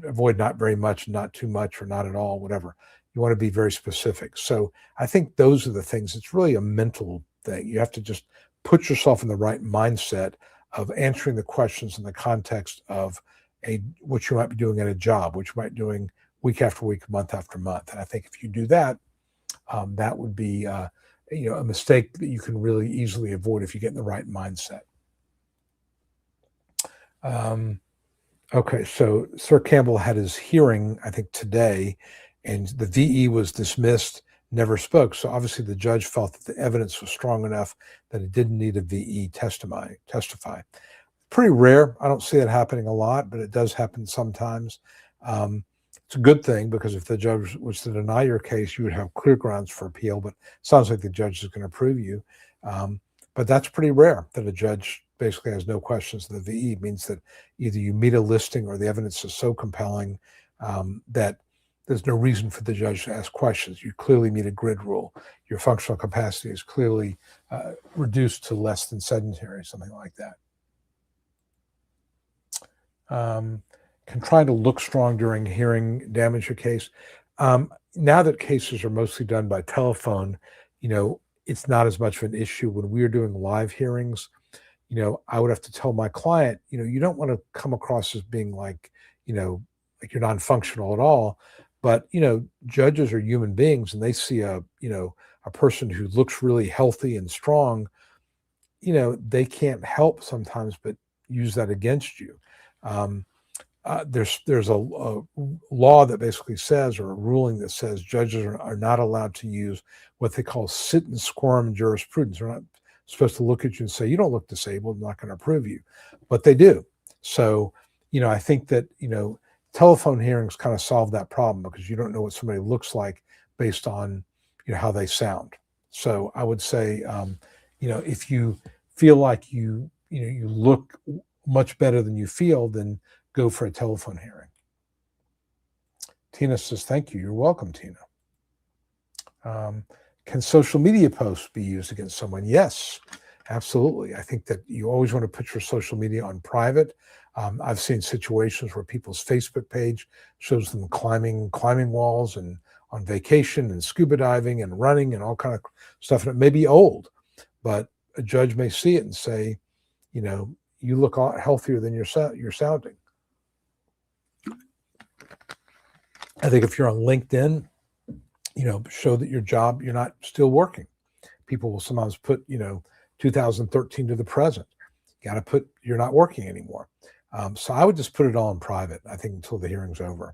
avoid not very much, not too much, or not at all, whatever. You want to be very specific. So I think those are the things. It's really a mental thing. You have to just put yourself in the right mindset of answering the questions in the context of what you might be doing at a job, which you might be doing week after week, month after month. And I think if you do that, that would be a mistake that you can really easily avoid if you get in the right mindset. Okay, so Sir Campbell had his hearing, I think, today, and the VE was dismissed, never spoke. So obviously the judge felt that the evidence was strong enough that it didn't need a VE testify. Pretty rare. I don't see that happening a lot, but it does happen sometimes. It's a good thing, because if the judge was to deny your case, you would have clear grounds for appeal, but it sounds like the judge is going to approve you. But that's pretty rare, that a judge basically has no questions of the VE. It means that either you meet a listing or the evidence is so compelling that there's no reason for the judge to ask questions. You clearly meet a grid rule. Your functional capacity is clearly reduced to less than sedentary, something like that. Can try to look strong during hearing damage your case. Now that cases are mostly done by telephone, it's not as much of an issue. When we are doing live hearings, I would have to tell my client, you don't want to come across as being like you're non-functional at all. But, judges are human beings, and they see a person who looks really healthy and strong. They can't help sometimes but use that against you. There's a law that basically says, or a ruling that says, judges are not allowed to use what they call sit and squirm jurisprudence. They're not supposed to look at you and say, you don't look disabled, I'm not going to approve you. But they do. So, I think that, telephone hearings kind of solve that problem, because you don't know what somebody looks like based on, how they sound. So I would say, if you feel like you look much better than you feel, then go for a telephone hearing. Tina says, thank you. You're welcome, Tina. Can social media posts be used against someone? Yes, absolutely. I think that you always want to put your social media on private. I've seen situations where people's Facebook page shows them climbing walls and on vacation and scuba diving and running and all kind of stuff. And it may be old, but a judge may see it and say, you look healthier than you're sounding. I think if you're on LinkedIn, show that you're not still working. People will sometimes put, 2013 to the present. You got to put, you're not working anymore. So I would just put it all in private, I think, until the hearing's over.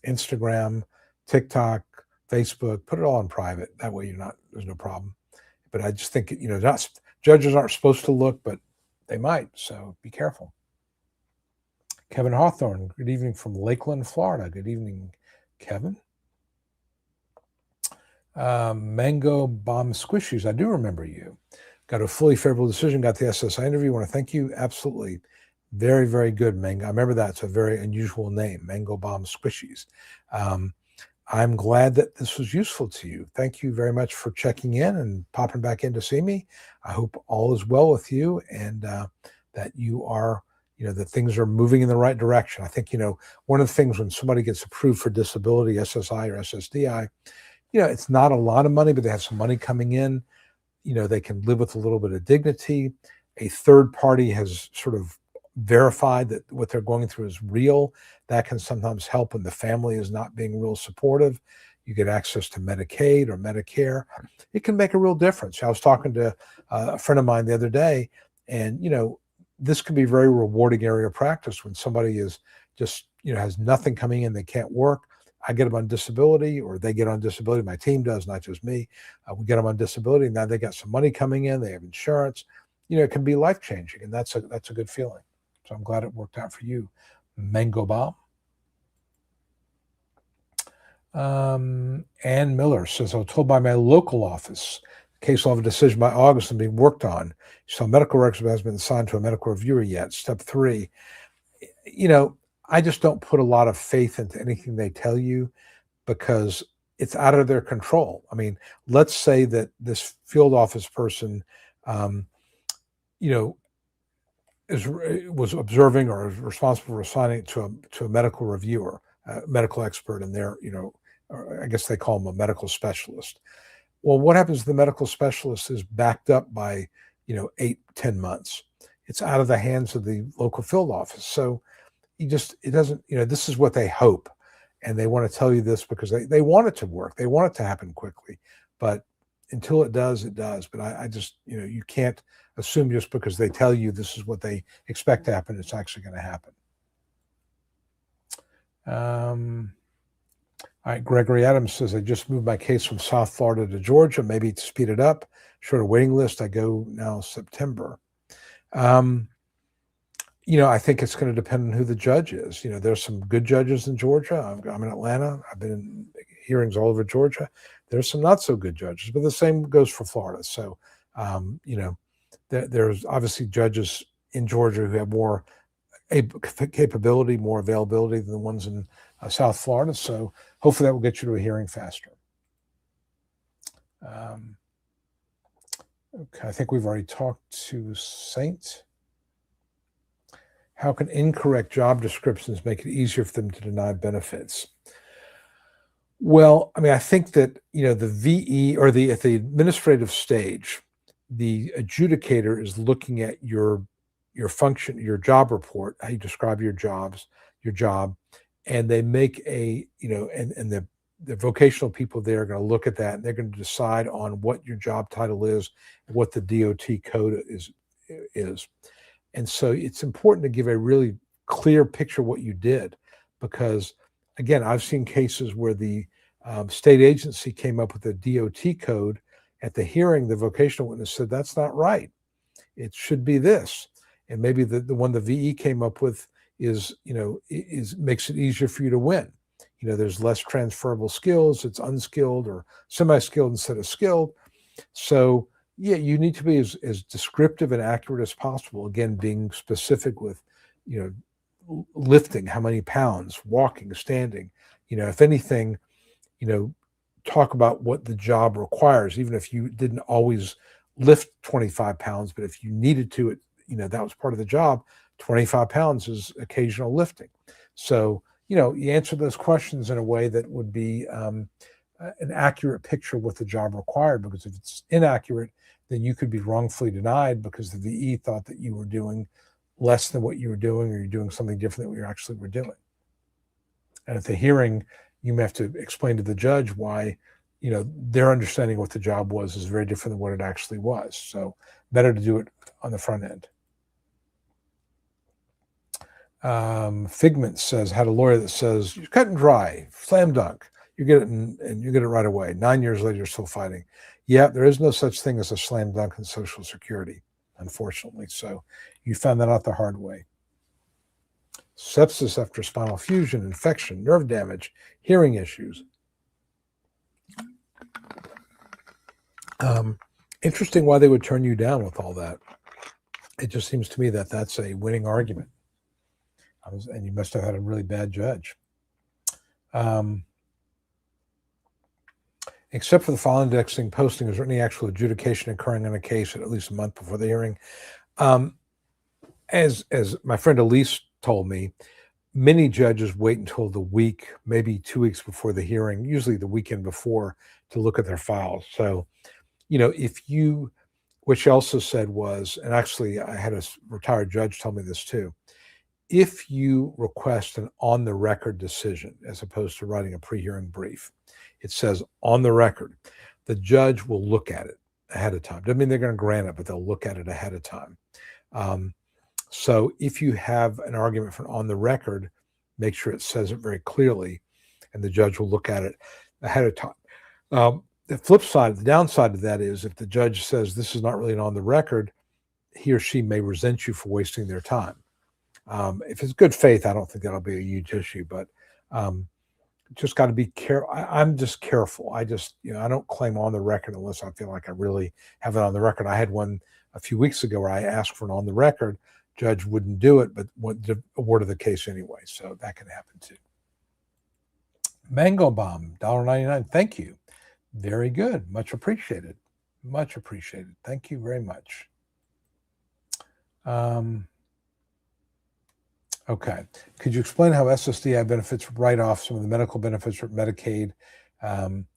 Instagram, TikTok, Facebook, put it all in private. That way there's no problem. But I just think, judges aren't supposed to look, but they might. So be careful. Kevin Hawthorne, good evening from Lakeland, Florida. Good evening, Kevin. Mango Bomb Squishies, I do remember you. Got a fully favorable decision, got the SSI interview. Want to thank you. Absolutely. Very, very good, Mango. I remember that. It's a very unusual name, Mango Bomb Squishies. I'm glad that this was useful to you. Thank you very much for checking in and popping back in to see me. I hope all is well with you, and that you are, that things are moving in the right direction. I think, one of the things when somebody gets approved for disability, SSI or SSDI, it's not a lot of money, but they have some money coming in. They can live with a little bit of dignity. A third party has sort of verified that what they're going through is real. That can sometimes help when the family is not being real supportive. You get access to Medicaid or Medicare. It can make a real difference. I was talking to a friend of mine the other day, and, this can be a very rewarding area of practice when somebody is just, has nothing coming in, they can't work. I get them on disability, or they get on disability. My team does, not just me. We get them on disability, and now they got some money coming in. They have insurance. It can be life-changing, and that's a good feeling. So I'm glad it worked out for you, Mango Bomb. Ann Miller says, I was told by my local office, the case will have a decision by August and being worked on. So medical records has been assigned to a medical reviewer yet. Step 3. I just don't put a lot of faith into anything they tell you, because it's out of their control. I mean, let's say that this field office person, was observing or is responsible for assigning it to a medical reviewer, a medical expert, and their, or I guess they call them a medical specialist. Well, what happens if the medical specialist is backed up by, 8, 10 months? It's out of the hands of the local field office. So it doesn't, this is what they hope. And they want to tell you this because they want it to work. They want it to happen quickly. But until it does, it does. But I just, you can't assume just because they tell you this is what they expect to happen, it's actually going to happen. All right, Gregory Adams says, I just moved my case from South Florida to Georgia, maybe to speed it up. Shorter waiting list. I go now September. I think it's going to depend on who the judge is. There's some good judges in Georgia. I'm in Atlanta. I've been in hearings all over Georgia. There's some not so good judges, but the same goes for Florida. So, there's obviously judges in Georgia who have more capability, more availability than the ones in South Florida. So hopefully that will get you to a hearing faster. Okay, I think we've already talked to Saint. How can incorrect job descriptions make it easier for them to deny benefits? Well, I think that, the VE or at the administrative stage, the adjudicator is looking at your function, your job report, how you describe your job, and they make and the vocational people there are going to look at that, and they're going to decide on what your job title is and what the DOT code is. And so it's important to give a really clear picture of what you did, because again, I've seen cases where the state agency came up with a DOT code. At the hearing, the vocational witness said, that's not right. It should be this. And maybe the one the VE came up with is makes it easier for you to win. There's less transferable skills. It's unskilled or semi-skilled instead of skilled. So yeah, you need to be as descriptive and accurate as possible. Again, being specific with, lifting, how many pounds, walking, standing, if anything, talk about what the job requires, even if you didn't always lift 25 pounds, but if you needed to, that was part of the job. 25 pounds is occasional lifting. So, you answer those questions in a way that would be an accurate picture of what the job required, because if it's inaccurate, then you could be wrongfully denied because the VE thought that you were doing less than what you were doing, or you're doing something different than what you actually were doing. And at the hearing, you may have to explain to the judge why, their understanding of what the job was is very different than what it actually was. So better to do it on the front end. Figment says, had a lawyer that says, you're cut and dry, slam dunk. You get it and you get it right away. 9 years later, you're still fighting. Yeah, there is no such thing as a slam dunk in Social Security, unfortunately. So you found that out the hard way. Sepsis after spinal fusion, infection, nerve damage, hearing issues. Interesting why they would turn you down with all that. It just seems to me that that's a winning argument. And you must have had a really bad judge. Except for the file indexing posting, is there any actual adjudication occurring on a case at least a month before the hearing? As my friend Elise told me, many judges wait until the week, maybe 2 weeks before the hearing, usually the weekend before, to look at their files. So, what she also said was, and actually I had a retired judge tell me this too, if you request an on-the-record decision as opposed to writing a pre-hearing brief, it says on the record, the judge will look at it ahead of time. Doesn't mean they're going to grant it, but they'll look at it ahead of time. So if you have an argument for on the record, make sure it says it very clearly, and the judge will look at it ahead of time. The flip side, the downside of that is if the judge says this is not really an on the record, he or she may resent you for wasting their time. If it's good faith, I don't think that'll be a huge issue, but just got to be careful. I'm just careful. I don't claim on the record unless I feel like I really have it on the record. I had one a few weeks ago where I asked for an on the record. Judge wouldn't do it, but awarded the case anyway. So that can happen too. Mango Bomb, $1.99. Thank you. Very good. Much appreciated. Much appreciated. Thank you very much. Okay. Could you explain how SSDI benefits write off some of the medical benefits for Medicaid? Um,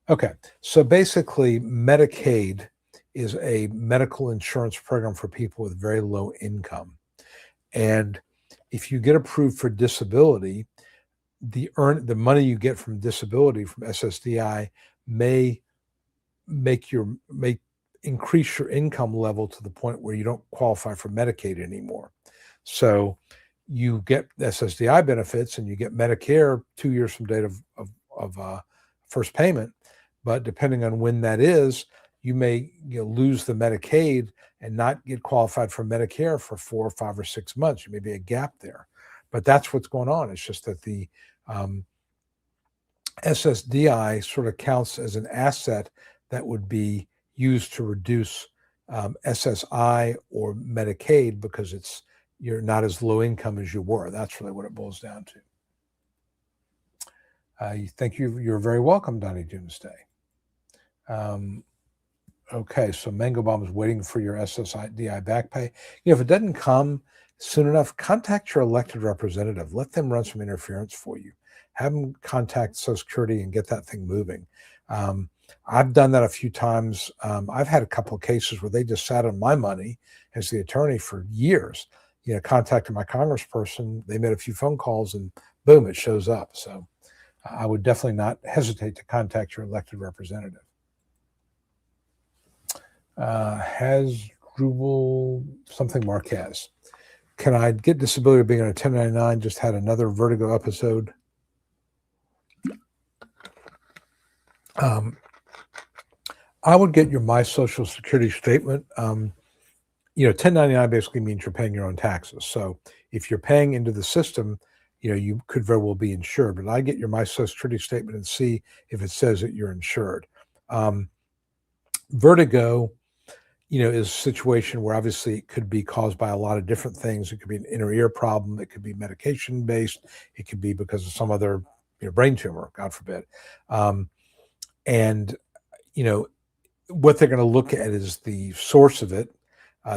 okay. So basically, Medicaid is a medical insurance program for people with very low income. And if you get approved for disability, the money you get from disability from SSDI may may increase your income level to the point where you don't qualify for Medicaid anymore. So you get SSDI benefits and you get Medicare 2 years from date of first payment, but depending on when that is, you may lose the Medicaid and not get qualified for Medicare for 4 or 5 or 6 months. There may be a gap there, but that's what's going on. It's just that the um, SSDI sort of counts as an asset that would be used to reduce SSI or Medicaid because you're not as low income as you were. That's really what it boils down to. Thank you. You're very welcome, Donnie Doomsday. Okay, so Mango Bomb is waiting for your SSDI back pay. If it doesn't come soon enough, contact your elected representative. Let them run some interference for you. Have them contact Social Security and get that thing moving. I've done that a few times. I've had a couple of cases where they just sat on my money as the attorney for years. Contacted my congressperson. They made a few phone calls, and boom, it shows up. So I would definitely not hesitate to contact your elected representative. Has Drupal something Marquez? Can I get disability being on a 1099? Just had another vertigo episode. I would get your My Social Security statement. 1099 basically means you're paying your own taxes. So if you're paying into the system, you could very well be insured. But I get your My Social Security statement and see if it says that you're insured. Vertigo, is a situation where obviously it could be caused by a lot of different things. It could be an inner ear problem. It could be medication based. It could be because of some other brain tumor, God forbid. And what they're going to look at is the source of it,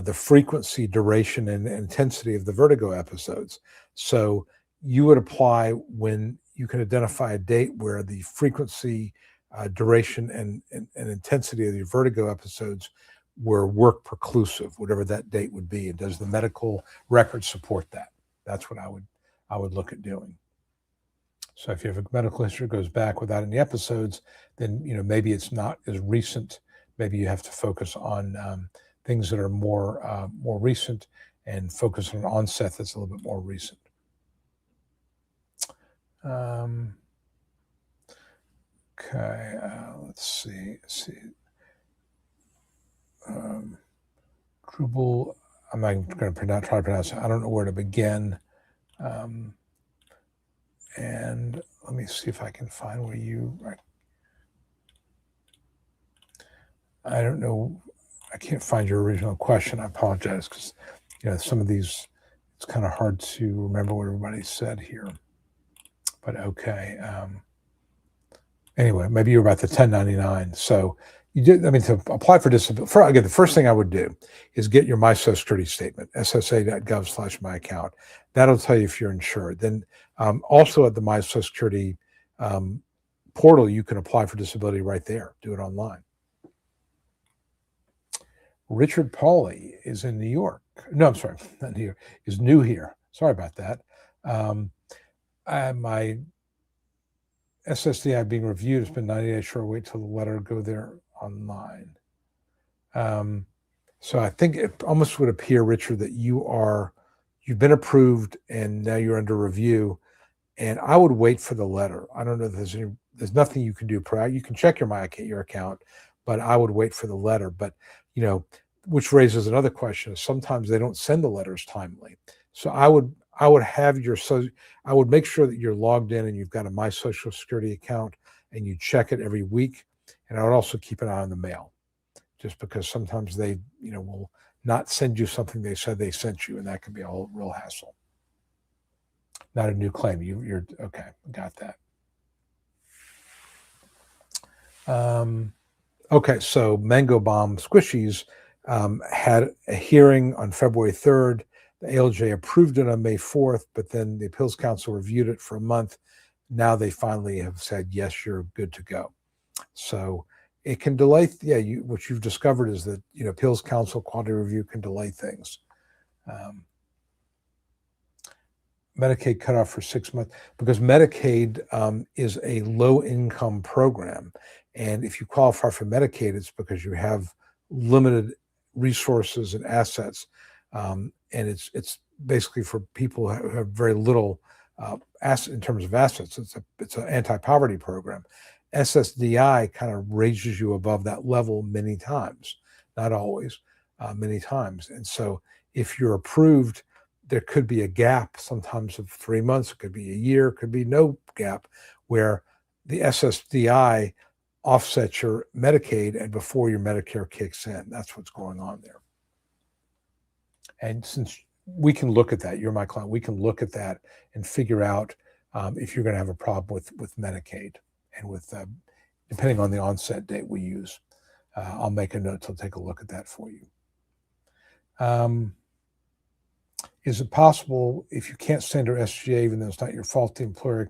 the frequency, duration, and intensity of the vertigo episodes. So you would apply when you can identify a date where the frequency, duration, and intensity of your vertigo episodes were work preclusive, whatever that date would be. And does the medical record support that? That's what I would look at doing. So if you have a medical history that goes back without any episodes, then maybe it's not as recent. Maybe you have to focus on things that are more recent and focus on an onset that's a little bit more recent. Okay, let's see. Drupal, I'm not going to try to pronounce it. I don't know where to begin. And let me see if I can find where I don't know. I can't find your original question. I apologize because, some of these, it's kind of hard to remember what everybody said here. But okay. Anyway, maybe you're about the 1099. So to apply for disability, again, the first thing I would do is get your My Social Security statement, ssa.gov/my account. That'll tell you if you're insured. Then also at the My Social Security portal, you can apply for disability right there. Do it online. Richard Pauly is in New York. No, I'm sorry, not New York. Is new here. Sorry about that. My SSDI being reviewed. It's been 90 days. Sure, wait till the letter go there online. So I think it almost would appear, Richard, that you've been approved and now you're under review. And I would wait for the letter. I don't know if there's nothing you can do. You can check your account, but I would wait for the letter. But which raises another question. Sometimes they don't send the letters timely. So I would make sure that you're logged in and you've got a My Social Security account and you check it every week. And I would also keep an eye on the mail, just because sometimes they, will not send you something they said they sent you, and that can be a whole real hassle. Not a new claim. You're okay. Got that. Okay, so Mango Bomb Squishies had a hearing on February 3rd. The ALJ approved it on May 4th, but then the appeals council reviewed it for a month. Now they finally have said, yes, you're good to go. So it can delay. Yeah, what you've discovered is that appeals council quality review can delay things. Medicaid cutoff for 6 months because Medicaid is a low income program, and if you qualify for Medicaid, it's because you have limited resources and assets, and it's basically for people who have very little asset in terms of assets. It's an anti-poverty program. SSDI kind of raises you above that level many times, not always, many times, and so if you're approved, there could be a gap sometimes of 3 months, it could be a year, it could be no gap, where the SSDI offsets your Medicaid and before your Medicare kicks in. That's what's going on there. And since we can look at that, you're my client, we can look at that and figure out if you're going to have a problem with Medicaid and with, depending on the onset date we use. I'll make a note to take a look at that for you. Is it possible, if you can't stand your SGA, even though it's not your fault, the employer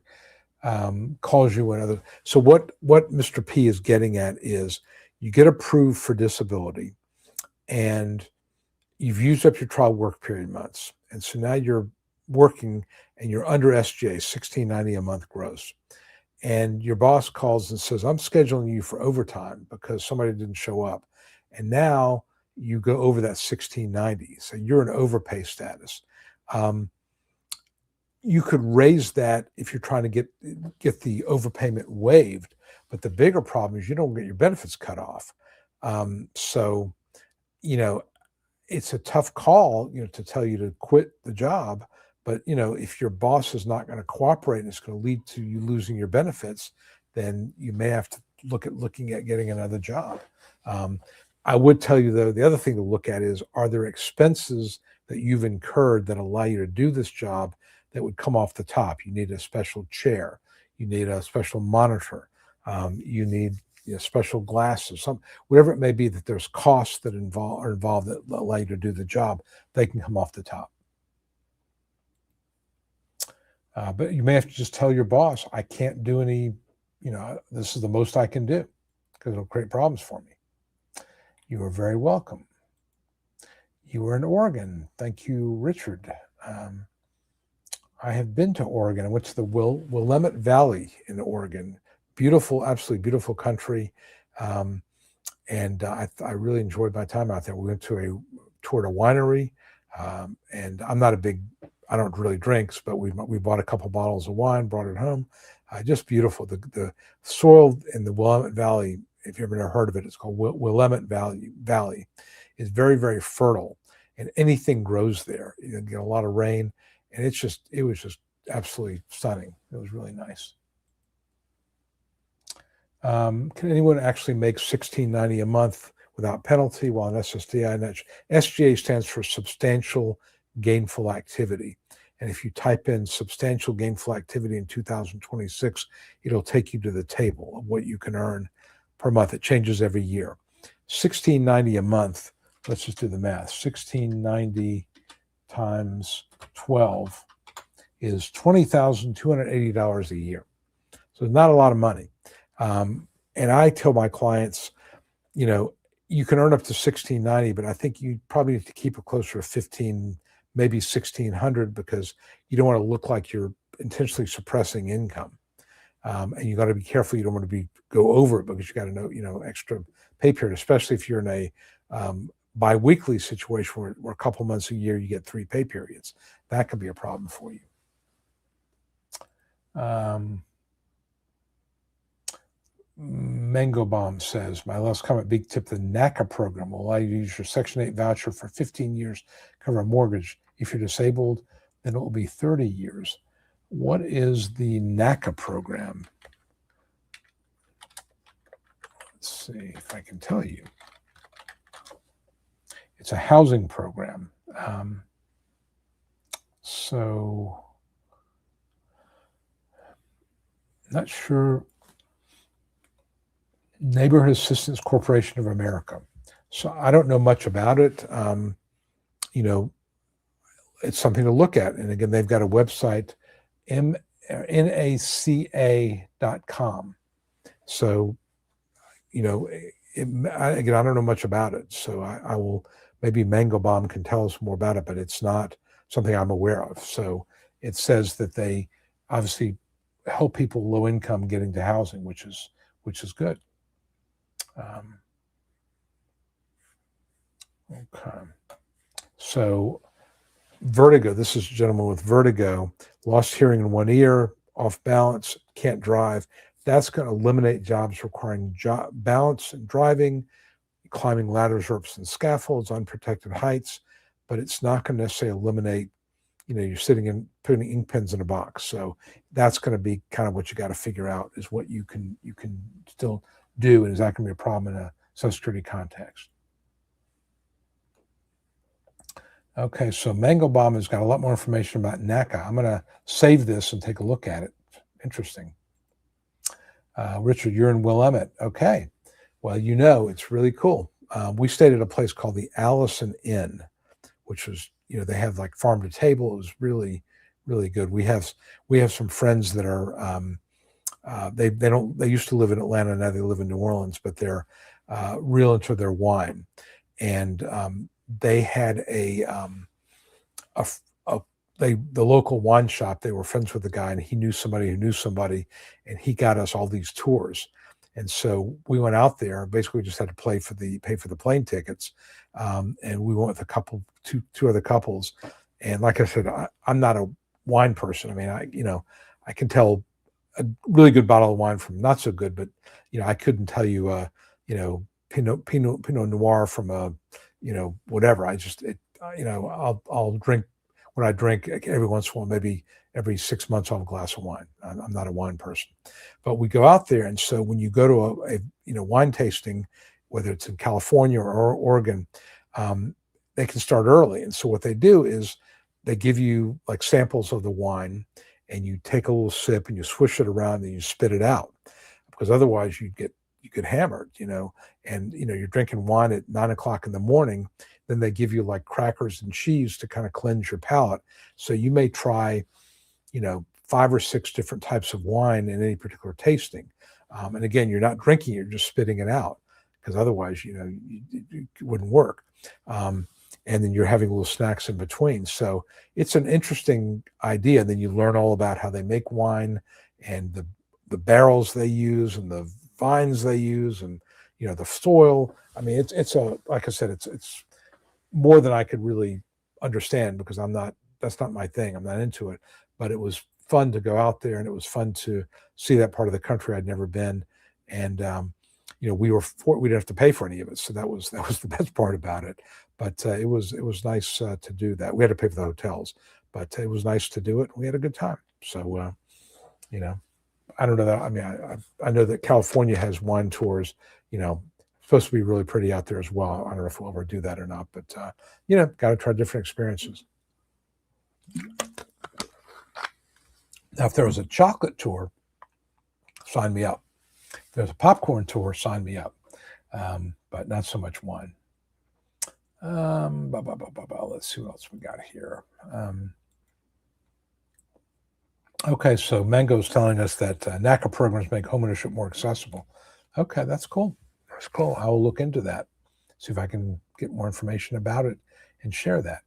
calls you another? So what Mr. P is getting at is you get approved for disability and you've used up your trial work period months. And so now you're working and you're under SGA, $1,690 a month gross. And your boss calls and says, I'm scheduling you for overtime because somebody didn't show up. And now you go over that 1690. So you're in overpay status. You could raise that if you're trying to get the overpayment waived, but the bigger problem is you don't get your benefits cut off. So, it's a tough call, to tell you to quit the job, but if your boss is not going to cooperate and it's going to lead to you losing your benefits, then you may have to looking at getting another job. I would tell you, though, the other thing to look at is, are there expenses that you've incurred that allow you to do this job that would come off the top? You need a special chair. You need a special monitor. You need special glasses, whatever it may be, that there's costs that are involved that allow you to do the job. They can come off the top. But you may have to just tell your boss, I can't do any, this is the most I can do, because it'll create problems for me. You are very welcome. You were in Oregon. Thank you, Richard. I have been to Oregon. I went to the Willamette Valley in Oregon. Beautiful, absolutely beautiful country. And I really enjoyed my time out there. We went to toured a winery. And I don't really drink, but we bought a couple bottles of wine, brought it home. Just beautiful. The soil in the Willamette Valley, if you've ever heard of it, it's called Willamette Valley, is very, very fertile, and anything grows there. You get a lot of rain, and it was just absolutely stunning. It was really nice. Can anyone actually make $1,690 a month without penalty while an SSDI? SGA stands for Substantial Gainful Activity. And if you type in substantial gainful activity in 2026, it'll take you to the table of what you can earn per month. It changes every year. $1,690 a month. Let's just do the math. 1,690 times 12 is $20,280 a year. So not a lot of money. And I tell my clients, you can earn up to $1,690, but I think you probably need to keep it closer to 15, maybe 1,600, because you don't want to look like you're intentionally suppressing income. And you got to be careful. You don't want to go over it, because you got to know, extra pay period, especially if you're in a biweekly situation where a couple months a year you get 3 pay periods. That could be a problem for you. Mango Bomb says, my last comment, big tip, the NACA program will allow you to use your Section 8 voucher for 15 years, cover a mortgage. If you're disabled, then it will be 30 years. What is the NACA program? Let's see if I can tell you. It's a housing program. So, not sure. Neighborhood Assistance Corporation of America. So I don't know much about it. it's something to look at. And again, they've got a website, naca.com. So, again, I don't know much about it. So I will, maybe Mango Bomb can tell us more about it, but it's not something I'm aware of. So it says that they obviously help people low income get into housing, which is good. Okay. So vertigo, this is a gentleman with vertigo, lost hearing in one ear, off balance, can't drive. That's going to eliminate jobs requiring balance and driving, climbing ladders, ropes, and scaffolds, unprotected heights, but it's not going to necessarily eliminate, you're sitting and putting ink pens in a box. So that's going to be kind of what you got to figure out, is what you can still do, and is that going to be a problem in a Social Security context? Okay, so Mango Bomb has got a lot more information about NACA. I'm going to save this and take a look at it. Interesting. Richard, you're in Willamette. Okay. Well, it's really cool. We stayed at a place called the Allison Inn, which was, they have like farm to table. It was really, really good. We have some friends that are, they used to live in Atlanta. Now they live in New Orleans, but they're real into their wine. And they had the local wine shop. They were friends with the guy, and he knew somebody who knew somebody, and he got us all these tours. And so we went out there. Basically, we just had to pay for the plane tickets, and we went with two other couples. And like I said, I'm not a wine person. I mean, I can tell a really good bottle of wine from not so good, but I couldn't tell you, Pinot Noir from whatever. I'll drink when I drink every once in a while, maybe every 6 months I'll have a glass of wine. I'm not a wine person, but we go out there. And so when you go to a wine tasting, whether it's in California or Oregon, they can start early. And so what they do is they give you like samples of the wine, and you take a little sip and you swish it around and you spit it out, because otherwise you get hammered, and you're drinking wine at 9 o'clock in the morning. Then they give you like crackers and cheese to kind of cleanse your palate. So you may try, 5 or 6 different types of wine in any particular tasting. And again, you're not drinking, you're just spitting it out, because otherwise, it wouldn't work. And then you're having little snacks in between. So it's an interesting idea. And then you learn all about how they make wine, and the barrels they use, and the vines they use, and the soil. I mean, it's like I said, it's more than I could really understand, because that's not my thing. I'm not into it. But it was fun to go out there, and it was fun to see that part of the country I'd never been. And we didn't have to pay for any of it, so that was the best part about it. But it was nice to do that. We had to pay for the hotels, but it was nice to do it. We had a good time. So I don't know that. I mean, I know that California has wine tours. Supposed to be really pretty out there as well. I don't know if we'll ever do that or not, but got to try different experiences. Now, if there was a chocolate tour, sign me up. If there's a popcorn tour, sign me up. But not so much wine. Let's see what else we got here. Okay, so Mango's telling us that NACA programs make homeownership more accessible. Okay, that's cool. That's cool. I will look into that, see if I can get more information about it and share that.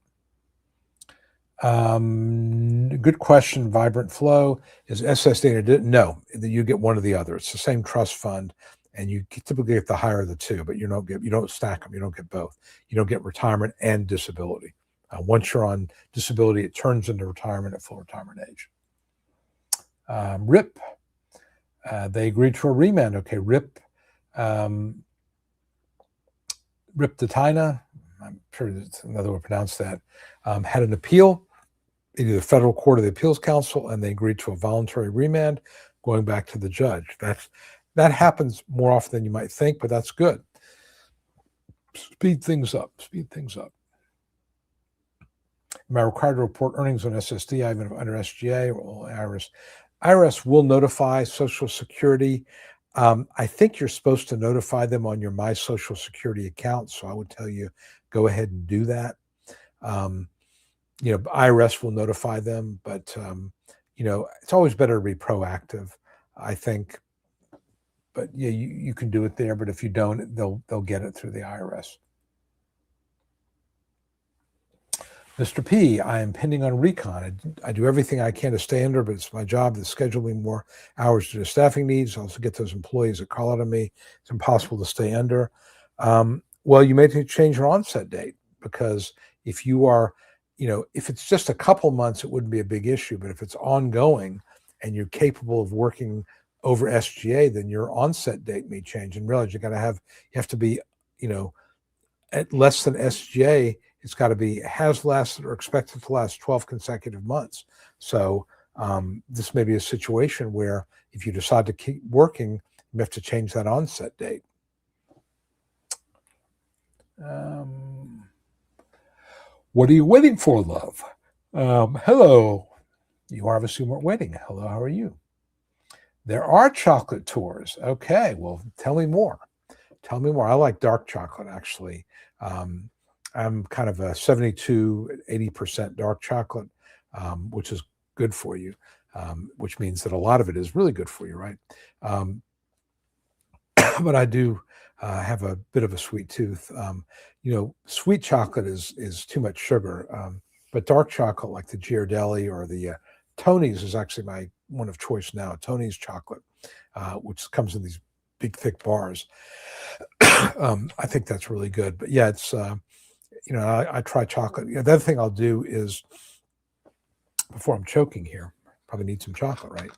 Good question. Vibrant Flow, is SS data? No, you get one or the other. It's the same trust fund, and you typically get the higher of the two, but you don't stack them. You don't get both. You don't get retirement and disability. Once you're on disability, it turns into retirement at full retirement age. RIP, they agreed to a remand. Okay, RIP Riptatina, I'm sure that's another way to pronounce that, had an appeal in the Federal Court of the Appeals Council, and they agreed to a voluntary remand going back to the judge. That happens more often than you might think, but that's good. Speed things up. Am I required to report earnings on SSD, even under SGA or IRS? IRS will notify Social Security. I think you're supposed to notify them on your My Social Security account, so I would tell you, go ahead and do that. IRS will notify them, but it's always better to be proactive, I think. But yeah, you can do it there, but if you don't, they'll get it through the IRS. Mr. P, I am pending on recon. I do everything I can to stay under, but it's my job to schedule me more hours due to staffing needs. I also get those employees that call out on me. It's impossible to stay under. Well, you may need to change your onset date, because if you are, if it's just a couple months, it wouldn't be a big issue. But if it's ongoing and you're capable of working over SGA, then your onset date may change. And realize you have to be, at less than SGA. It's got to be has lasted or expected to last 12 consecutive months. So this may be a situation where if you decide to keep working, you have to change that onset date. What are you waiting for, love? Hello. You obviously weren't waiting. Hello, how are you? There are chocolate tours. Okay, well, tell me more. Tell me more. I like dark chocolate, actually. I'm kind of a 72, 80% dark chocolate, which is good for you, which means that a lot of it is really good for you, right? But I do have a bit of a sweet tooth. Sweet chocolate is too much sugar, but dark chocolate like the Ghirardelli or the Tony's is actually my one of choice now. Tony's chocolate, which comes in these big thick bars. I think that's really good. But yeah, it's I try chocolate. The other thing I'll do is, before I'm choking here, probably need some chocolate, right?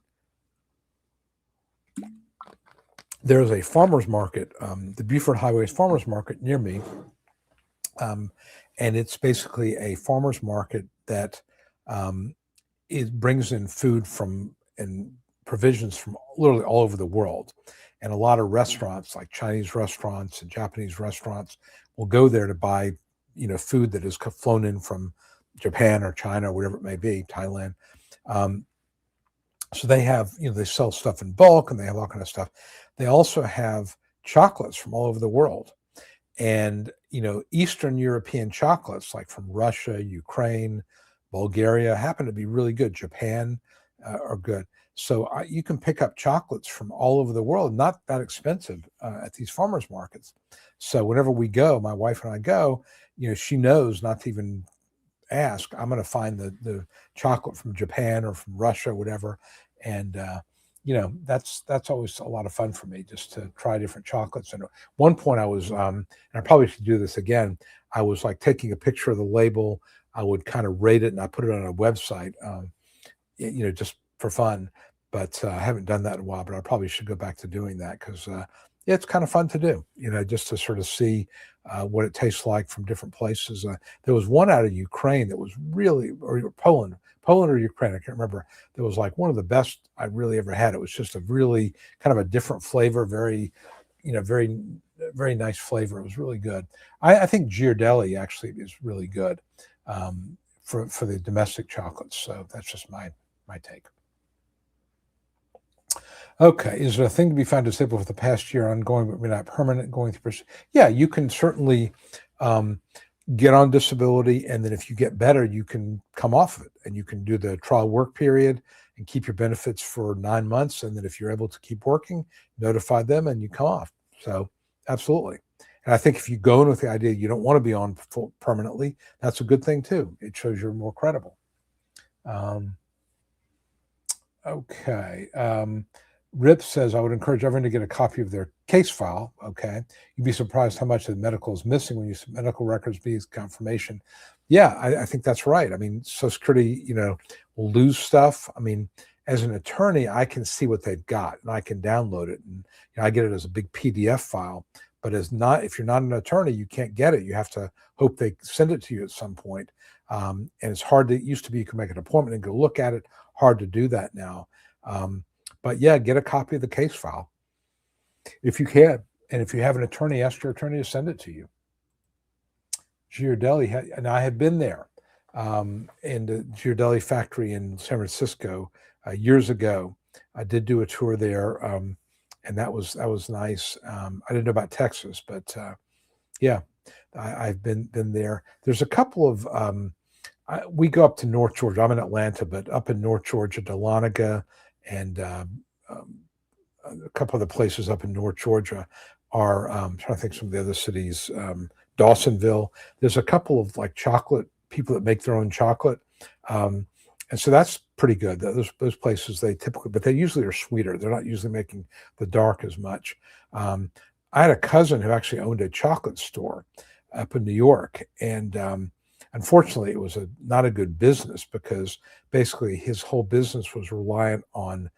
There's a farmer's market, the Buford Highway's farmer's market near me, and it's basically a farmer's market that it brings in food and provisions from literally all over the world. And a lot of restaurants, like Chinese restaurants and Japanese restaurants, will go there to buy, food that is flown in from Japan or China or whatever it may be, Thailand. So they have, they sell stuff in bulk and they have all kind of stuff. They also have chocolates from all over the world. And, Eastern European chocolates, like from Russia, Ukraine, Bulgaria, happen to be really good. Japan are good. So you can pick up chocolates from all over the world, not that expensive at these farmers markets. So whenever we go, my wife and I go, she knows not to even ask. I'm going to find the chocolate from Japan or from Russia or whatever. And, that's always a lot of fun for me, just to try different chocolates. And at one point I was, and I probably should do this again, I was like taking a picture of the label. I would kind of rate it and I put it on a website, just for fun. But I haven't done that in a while, but I probably should go back to doing that because it's kind of fun to do, just to sort of see what it tastes like from different places. There was one out of Ukraine that was really, or Poland or Ukraine, I can't remember. That was like one of the best I really ever had. It was just a really kind of a different flavor, very, very, very nice flavor. It was really good. I think Ghirardelli actually is really good for the domestic chocolates. So that's just my take. Okay, is there a thing to be found disabled for the past year ongoing, but not permanent, going through? Yeah, you can certainly get on disability, and then if you get better, you can come off of it, and you can do the trial work period and keep your benefits for 9 months, and then if you're able to keep working, notify them, and you come off. So, absolutely. And I think if you go in with the idea you don't want to be on permanently, that's a good thing too. It shows you're more credible. Okay. Rip says, I would encourage everyone to get a copy of their case file. Okay. You'd be surprised how much the medical is missing when you submit medical records, be confirmation. Yeah, I think that's right. I mean, Social Security, will lose stuff. I mean, as an attorney, I can see what they've got and I can download it. And I get it as a big PDF file. But if you're not an attorney, you can't get it. You have to hope they send it to you at some point. And it's hard. It used to be you could make an appointment and go look at it. Hard to do that now. But yeah, get a copy of the case file if you can. And if you have an attorney, ask your attorney to send it to you. Ghirardelli, and I have been there in the Ghirardelli factory in San Francisco years ago. I did do a tour there, and that was nice. I didn't know about Texas, but yeah, I've been there. There's a couple of we go up to North Georgia. I'm in Atlanta, but up in North Georgia, Dahlonega, and um, a couple of the places up in North Georgia are trying to think some of the other cities. Dawsonville. There's a couple of like chocolate people that make their own chocolate, um, and so that's pretty good. Those places they typically, but they usually are sweeter. They're not usually making the dark as much. Um, I had a cousin who actually owned a chocolate store up in New York, and unfortunately, it was not a good business because basically his whole business was reliant on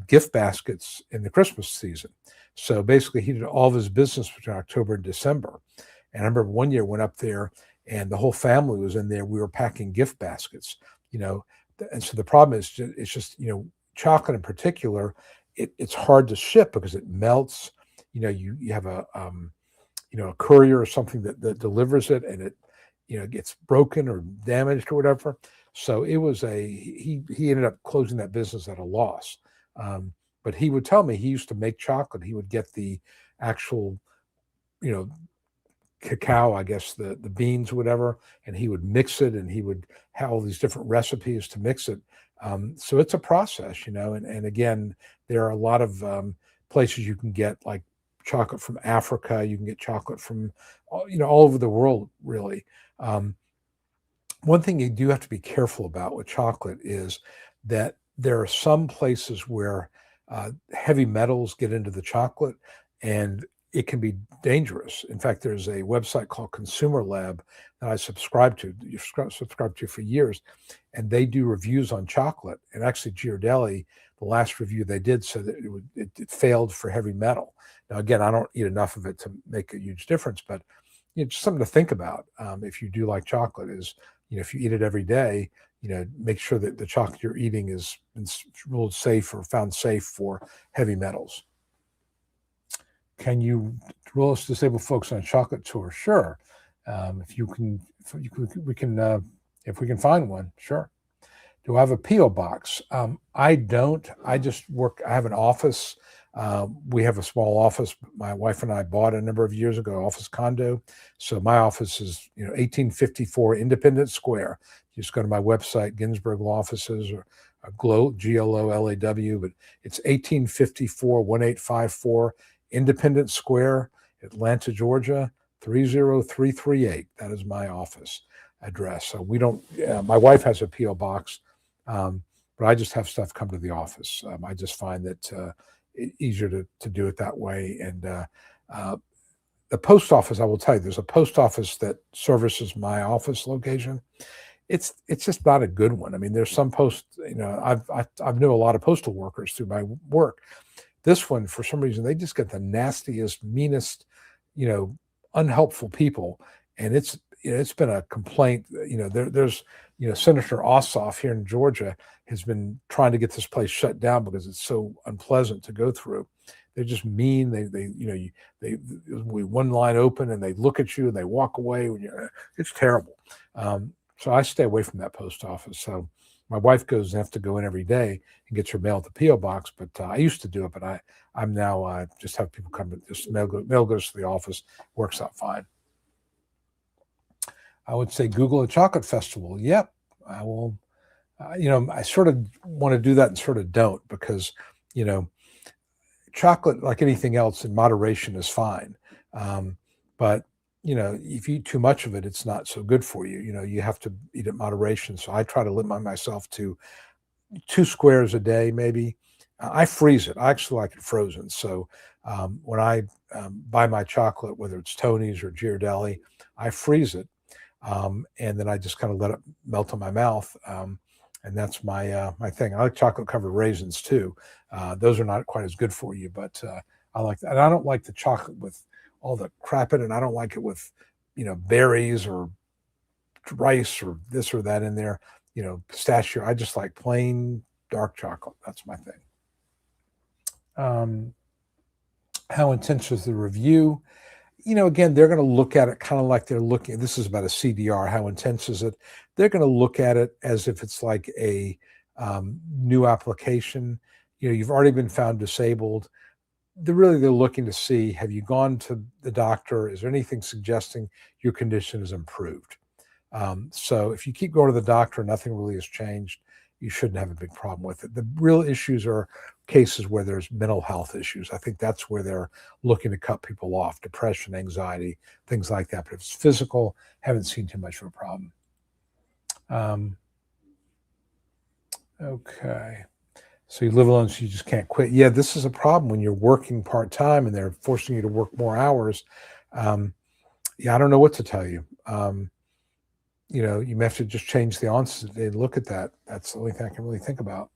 gift baskets in the Christmas season. So basically, he did all of his business between October and December. And I remember one year went up there, and the whole family was in there. We were packing gift baskets, you know. And so the problem is, it's just chocolate in particular. It's hard to ship because it melts. You have a courier or something that delivers it, and it gets broken or damaged or whatever. So it was he ended up closing that business at a loss. But he would tell me he used to make chocolate. He would get the actual, you know, cacao, I guess the beans, whatever, and he would mix it, and he would have all these different recipes to mix it. So it's a process, and again, there are a lot of places you can get like chocolate from Africa. You can get chocolate from, all over the world, really. Um, One thing you do have to be careful about with chocolate is that there are some places where heavy metals get into the chocolate, and it can be dangerous. In fact, there's a website called Consumer Lab that I subscribe to. You've subscribed to for years, and they do reviews on chocolate. And actually, Ghirardelli, the last review they did said that it failed for heavy metal. Now, again, I don't eat enough of it to make a huge difference, but just something to think about if you do like chocolate is, if you eat it every day, make sure that the chocolate you're eating is ruled safe or found safe for heavy metals. Can you roll us disabled folks on a chocolate tour? Sure. If we can find one, sure. Do I have a P.O. box? I don't. I just work. I have an office. We have a small office. My wife and I bought a number of years ago, office condo. So my office is, 1854 Independence Square. You just go to my website, Ginsberg Law Offices, or GLOLAW, but it's 1854 1854 Independence Square, Atlanta, Georgia, 30338. That is my office address. So we don't. My wife has a P.O. box. But I just have stuff come to the office. I just find that it's easier to do it that way. And the post office, I will tell you, there's a post office that services my office location. It's just not a good one. I mean, there's some I've knew a lot of postal workers through my work. This one, for some reason, they just get the nastiest, meanest, unhelpful people, and it's been a complaint. There's Senator Ossoff here in Georgia has been trying to get this place shut down because it's so unpleasant to go through. They're just mean. They one line open and they look at you and they walk away when it's terrible. So I stay away from that post office. So my wife has to go in every day and gets her mail at the P.O. box, but I used to do it, but I'm now just have people come and just mail goes to the office, works out fine. I would say Google a chocolate festival. Yep, I will. I sort of want to do that and sort of don't because, chocolate, like anything else, in moderation is fine. But if you eat too much of it, it's not so good for you. You have to eat at moderation. So I try to limit myself to 2 squares a day, maybe. I freeze it. I actually like it frozen. So when I buy my chocolate, whether it's Tony's or Ghirardelli, I freeze it. And then I just kind of let it melt in my mouth. And that's my thing. I like chocolate covered raisins too. Those are not quite as good for you, but I like that. And I don't like the chocolate with all the crap in it. And I don't like it with, berries or rice or this or that in there, pistachio. I just like plain dark chocolate. That's my thing. How intense is the review? Again, they're going to look at it kind of like they're looking. This is about a CDR. How intense is it? They're going to look at it as if it's like a new application. You've already been found disabled. They're looking to see, have you gone to the doctor? Is there anything suggesting your condition is improved? So if you keep going to the doctor and nothing really has changed, you shouldn't have a big problem with it. The real issues are cases where there's mental health issues. I think that's where they're looking to cut people off: depression, anxiety, things like that. But if it's physical, haven't seen too much of a problem. Okay. So you live alone, so you just can't quit. Yeah, this is a problem when you're working part-time and they're forcing you to work more hours. Yeah, I don't know what to tell you. You may have to just change the onset and look at that. That's the only thing I can really think about.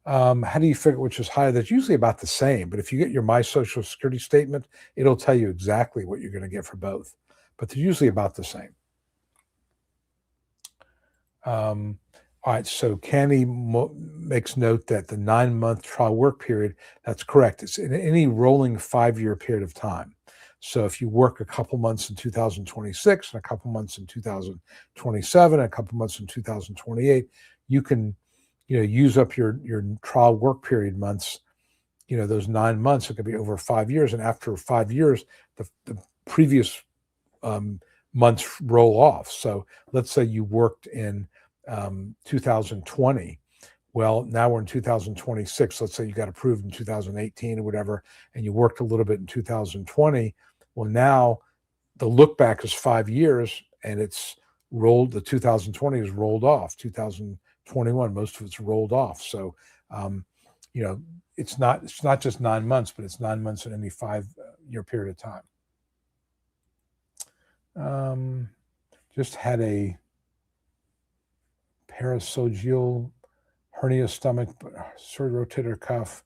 How do you figure which is higher? That's usually about the same. But if you get your My Social Security statement, it'll tell you exactly what you're going to get for both. But they're usually about the same. All right, so Candy makes note that the 9-month trial work period, that's correct. It's in any rolling 5-year period of time. So if you work a couple months in 2026 and a couple months in 2027, and a couple months in 2028, you can, use up your trial work period months. Those 9 months, it could be over 5 years. And after 5 years, the previous months roll off. So let's say you worked in 2020. Well, now we're in 2026. Let's say you got approved in 2018 or whatever, and you worked a little bit in 2020. Well, now the look back is 5 years, and it's rolled. The 2020 is rolled off. 2021, most of it's rolled off. So, it's not just 9 months, but it's 9 months in any 5-year period of time. Just had a parasoggeal hernia stomach, rotator cuff.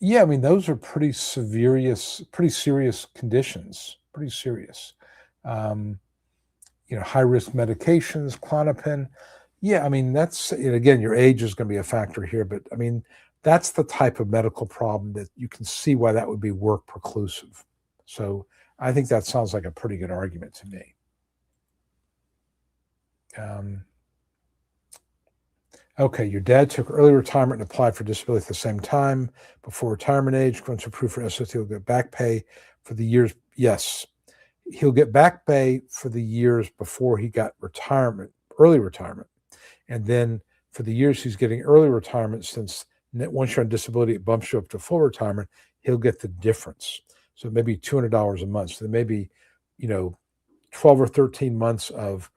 Yeah, I mean, those are pretty serious conditions, pretty serious. High-risk medications, Klonopin. Yeah, I mean, that's, again, your age is going to be a factor here, but I mean, that's the type of medical problem that you can see why that would be work preclusive. So I think that sounds like a pretty good argument to me. Okay, your dad took early retirement and applied for disability at the same time before retirement age. Once approved for SST, he'll get back pay for the years. Yes, he'll get back pay for the years before he got early retirement. And then for the years he's getting early retirement, since once you're on disability, it bumps you up to full retirement, he'll get the difference. So maybe $200 a month. So there may be, 12 or 13 months of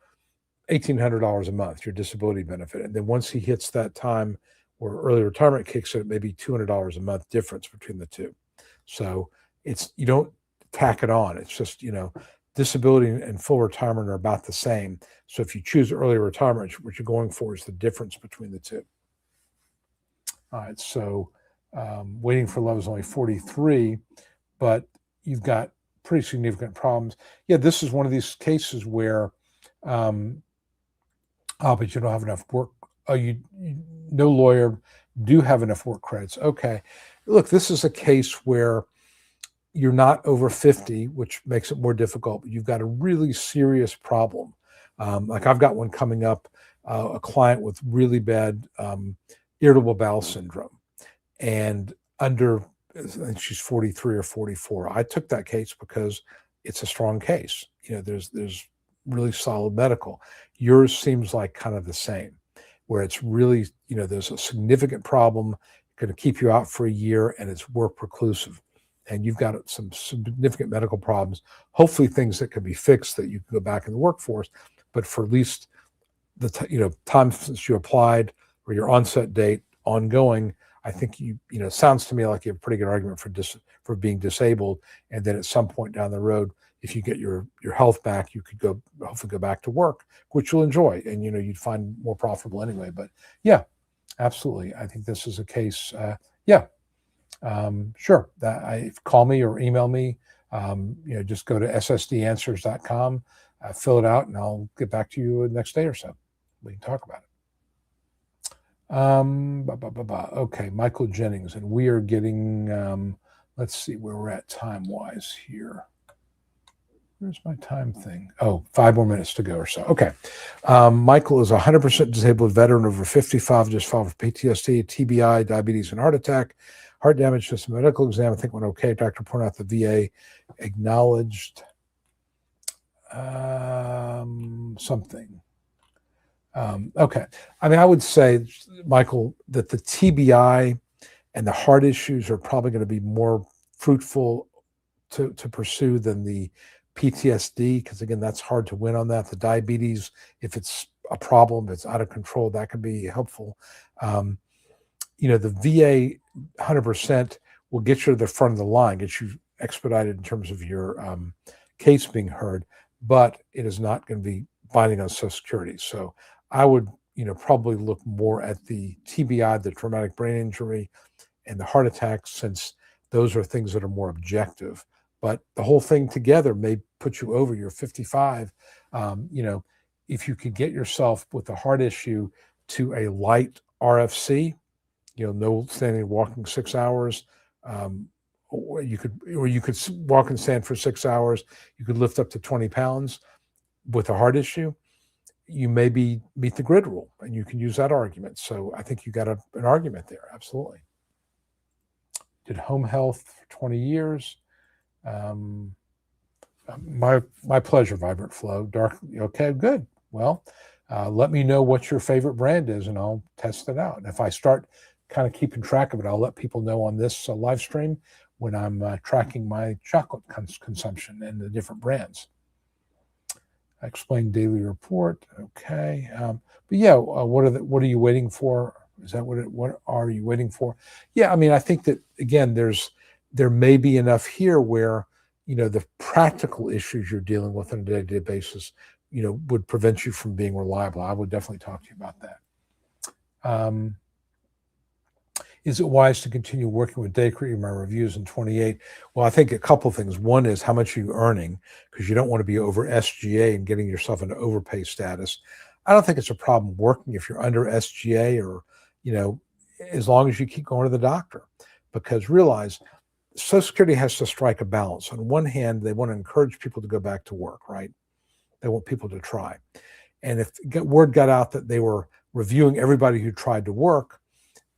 $1,800 a month, your disability benefit. And then once he hits that time where early retirement kicks in, it may be $200 a month difference between the two. So you don't tack it on. It's just, disability and full retirement are about the same. So if you choose early retirement, what you're going for is the difference between the two. All right. So waiting for love is only 43, but you've got pretty significant problems. Yeah, this is one of these cases where, but you don't have enough work. No lawyer, do have enough work credits. Okay. Look, this is a case where you're not over 50, which makes it more difficult, but you've got a really serious problem. Like I've got one coming up, a client with really bad irritable bowel syndrome. And I think she's 43 or 44. I took that case because it's a strong case. There's really solid medical. Yours seems like kind of the same, where it's really, there's a significant problem, going to keep you out for a year, and it's work preclusive. And you've got some significant medical problems, hopefully things that can be fixed that you can go back in the workforce. But for at least the time since you applied or your onset date ongoing, I think it sounds to me like you have a pretty good argument for being disabled. And then at some point down the road, if you get your health back, you could hopefully go back to work, which you'll enjoy, and you'd find more profitable anyway. But yeah, absolutely, I think this is a case. Sure. Call me or email me. Just go to ssdanswers.com, fill it out, and I'll get back to you the next day or so. We can talk about it. Okay, Michael Jennings, and we are getting. Let's see where we're at time-wise here. Where's my time thing? Oh, 5 more minutes to go or so. Okay. Michael is a 100% disabled veteran over 55, just filed for PTSD, TBI, diabetes, and heart attack. Heart damage, just a medical exam. I think went okay. Doctor pointed out the VA acknowledged something. Okay. I mean, I would say, Michael, that the TBI and the heart issues are probably going to be more fruitful to pursue than the PTSD, because again, that's hard to win on that. The diabetes, if it's a problem, it's out of control, that can be helpful. Um, the VA 100% will get you to the front of the line, get you expedited in terms of your case being heard, but it is not going to be binding on Social Security. So I would, probably look more at the TBI, the traumatic brain injury, and the heart attacks, since those are things that are more objective. But the whole thing together may put you over. You're 55. If you could get yourself with a heart issue to a light RFC, no standing walking 6 hours. Or you could walk and stand for 6 hours. You could lift up to 20 pounds with a heart issue. You maybe meet the grid rule, and you can use that argument. So I think you got an argument there. Absolutely. Did home health for 20 years. My pleasure, Vibrant Flow. Dark. Okay, good. Well, let me know what your favorite brand is, and I'll test it out. And if I start kind of keeping track of it, I'll let people know on this live stream when I'm tracking my chocolate consumption and the different brands. Explain daily report. Okay. But yeah, what are you waiting for? Is that what are you waiting for? Yeah, I mean, I think that, again, there may be enough here where, the practical issues you're dealing with on a day-to-day basis, would prevent you from being reliable. I would definitely talk to you about that. Is it wise to continue working with Dacre? My reviews in 28. Well, I think a couple of things. One is how much are you earning, because you don't want to be over SGA and getting yourself into overpay status. I don't think it's a problem working if you're under SGA, or, as long as you keep going to the doctor, because realize Social Security has to strike a balance. On one hand, they want to encourage people to go back to work, right? They want people to try. And if word got out that they were reviewing everybody who tried to work,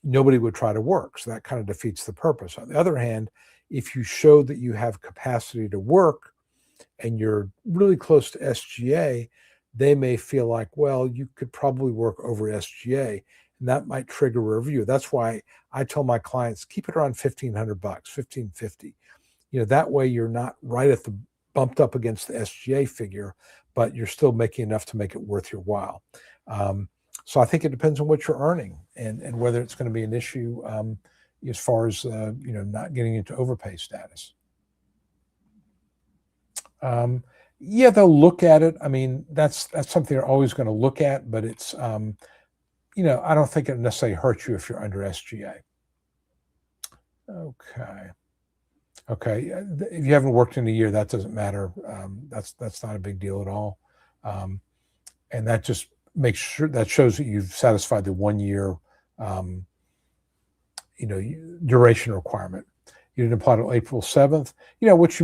nobody would try to work. So that kind of defeats the purpose. On the other hand, if you show that you have capacity to work and you're really close to SGA, they may feel like, well, you could probably work over SGA, and that might trigger a review. That's why I tell my clients, keep it around $1,500, $1,550. That way you're not right at the bumped up against the SGA figure, but you're still making enough to make it worth your while. So I think it depends on what you're earning and whether it's going to be an issue as far as not getting into overpay status. Yeah, they'll look at it. I mean, that's something they're always going to look at, but it's I don't think it necessarily hurts you if you're under SGA. Okay. If you haven't worked in a year, that doesn't matter. That's not a big deal at all, and that just makes sure that shows that you've satisfied the 1 year, duration requirement. You didn't apply till April 7th. What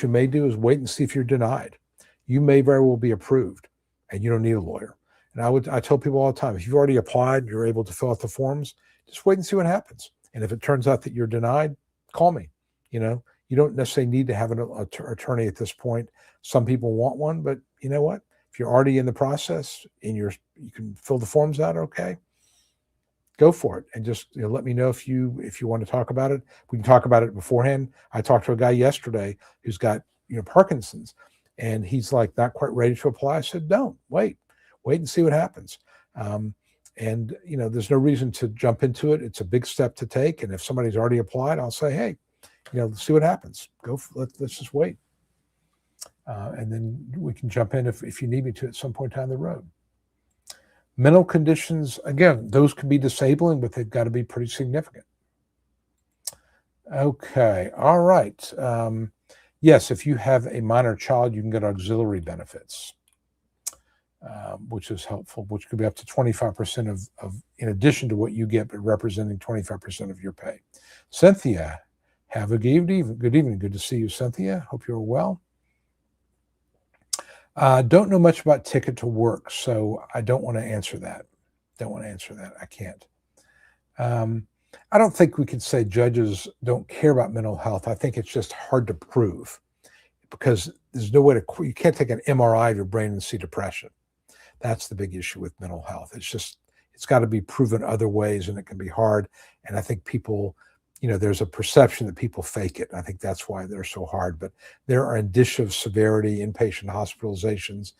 you may do is wait and see if you're denied. You may very well be approved, and you don't need a lawyer. And I tell people all the time, if you've already applied, you're able to fill out the forms, just wait and see what happens. And if it turns out that you're denied, call me. You don't necessarily need to have an attorney at this point. Some people want one, but you know what? If you're already in the process and you can fill the forms out, okay, go for it. And just let me know if you want to talk about it. We can talk about it beforehand. I talked to a guy yesterday who's got Parkinson's, and he's like not quite ready to apply. I said, don't wait and see what happens. And there's no reason to jump into it. It's a big step to take. And if somebody's already applied, I'll say, hey, let's see what happens. Let's just wait. And then we can jump in if you need me to at some point down the road. Mental conditions, again, those can be disabling, but they've got to be pretty significant. Okay. All right. Yes, if you have a minor child, you can get auxiliary benefits, which is helpful, which could be up to 25% of in addition to what you get, but representing 25% of your pay. Cynthia, have a good evening. Good to see you, Cynthia. Hope you're well. Don't know much about Ticket to Work, so I don't want to answer that. I can't. I don't think we could say judges don't care about mental health. I think it's just hard to prove. because there's no way to, you can't take an MRI of your brain and see depression. That's the big issue with mental health. It's got to be proven other ways, and it can be hard. And I think people, there's a perception that people fake it. I think that's why they're so hard. But there are indicia of severity, inpatient hospitalizations,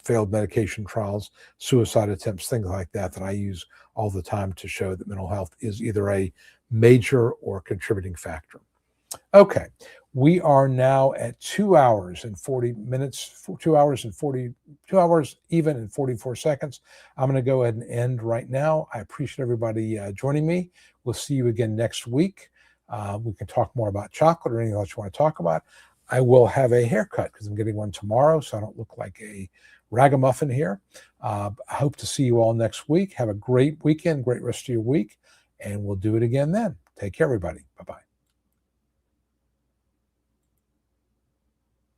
failed medication trials, suicide attempts, things like that I use all the time to show that mental health is either a major or contributing factor. Okay, we are now at 2 hours and 40 minutes, 2 hours and 44 seconds. I'm going to go ahead and end right now. I appreciate everybody joining me. We'll see you again next week. We can talk more about chocolate or anything else you want to talk about. I will have a haircut because I'm getting one tomorrow, so I don't look like a ragamuffin here. I hope to see you all next week. Have a great weekend, great rest of your week, and we'll do it again then. Take care, everybody. Bye-bye.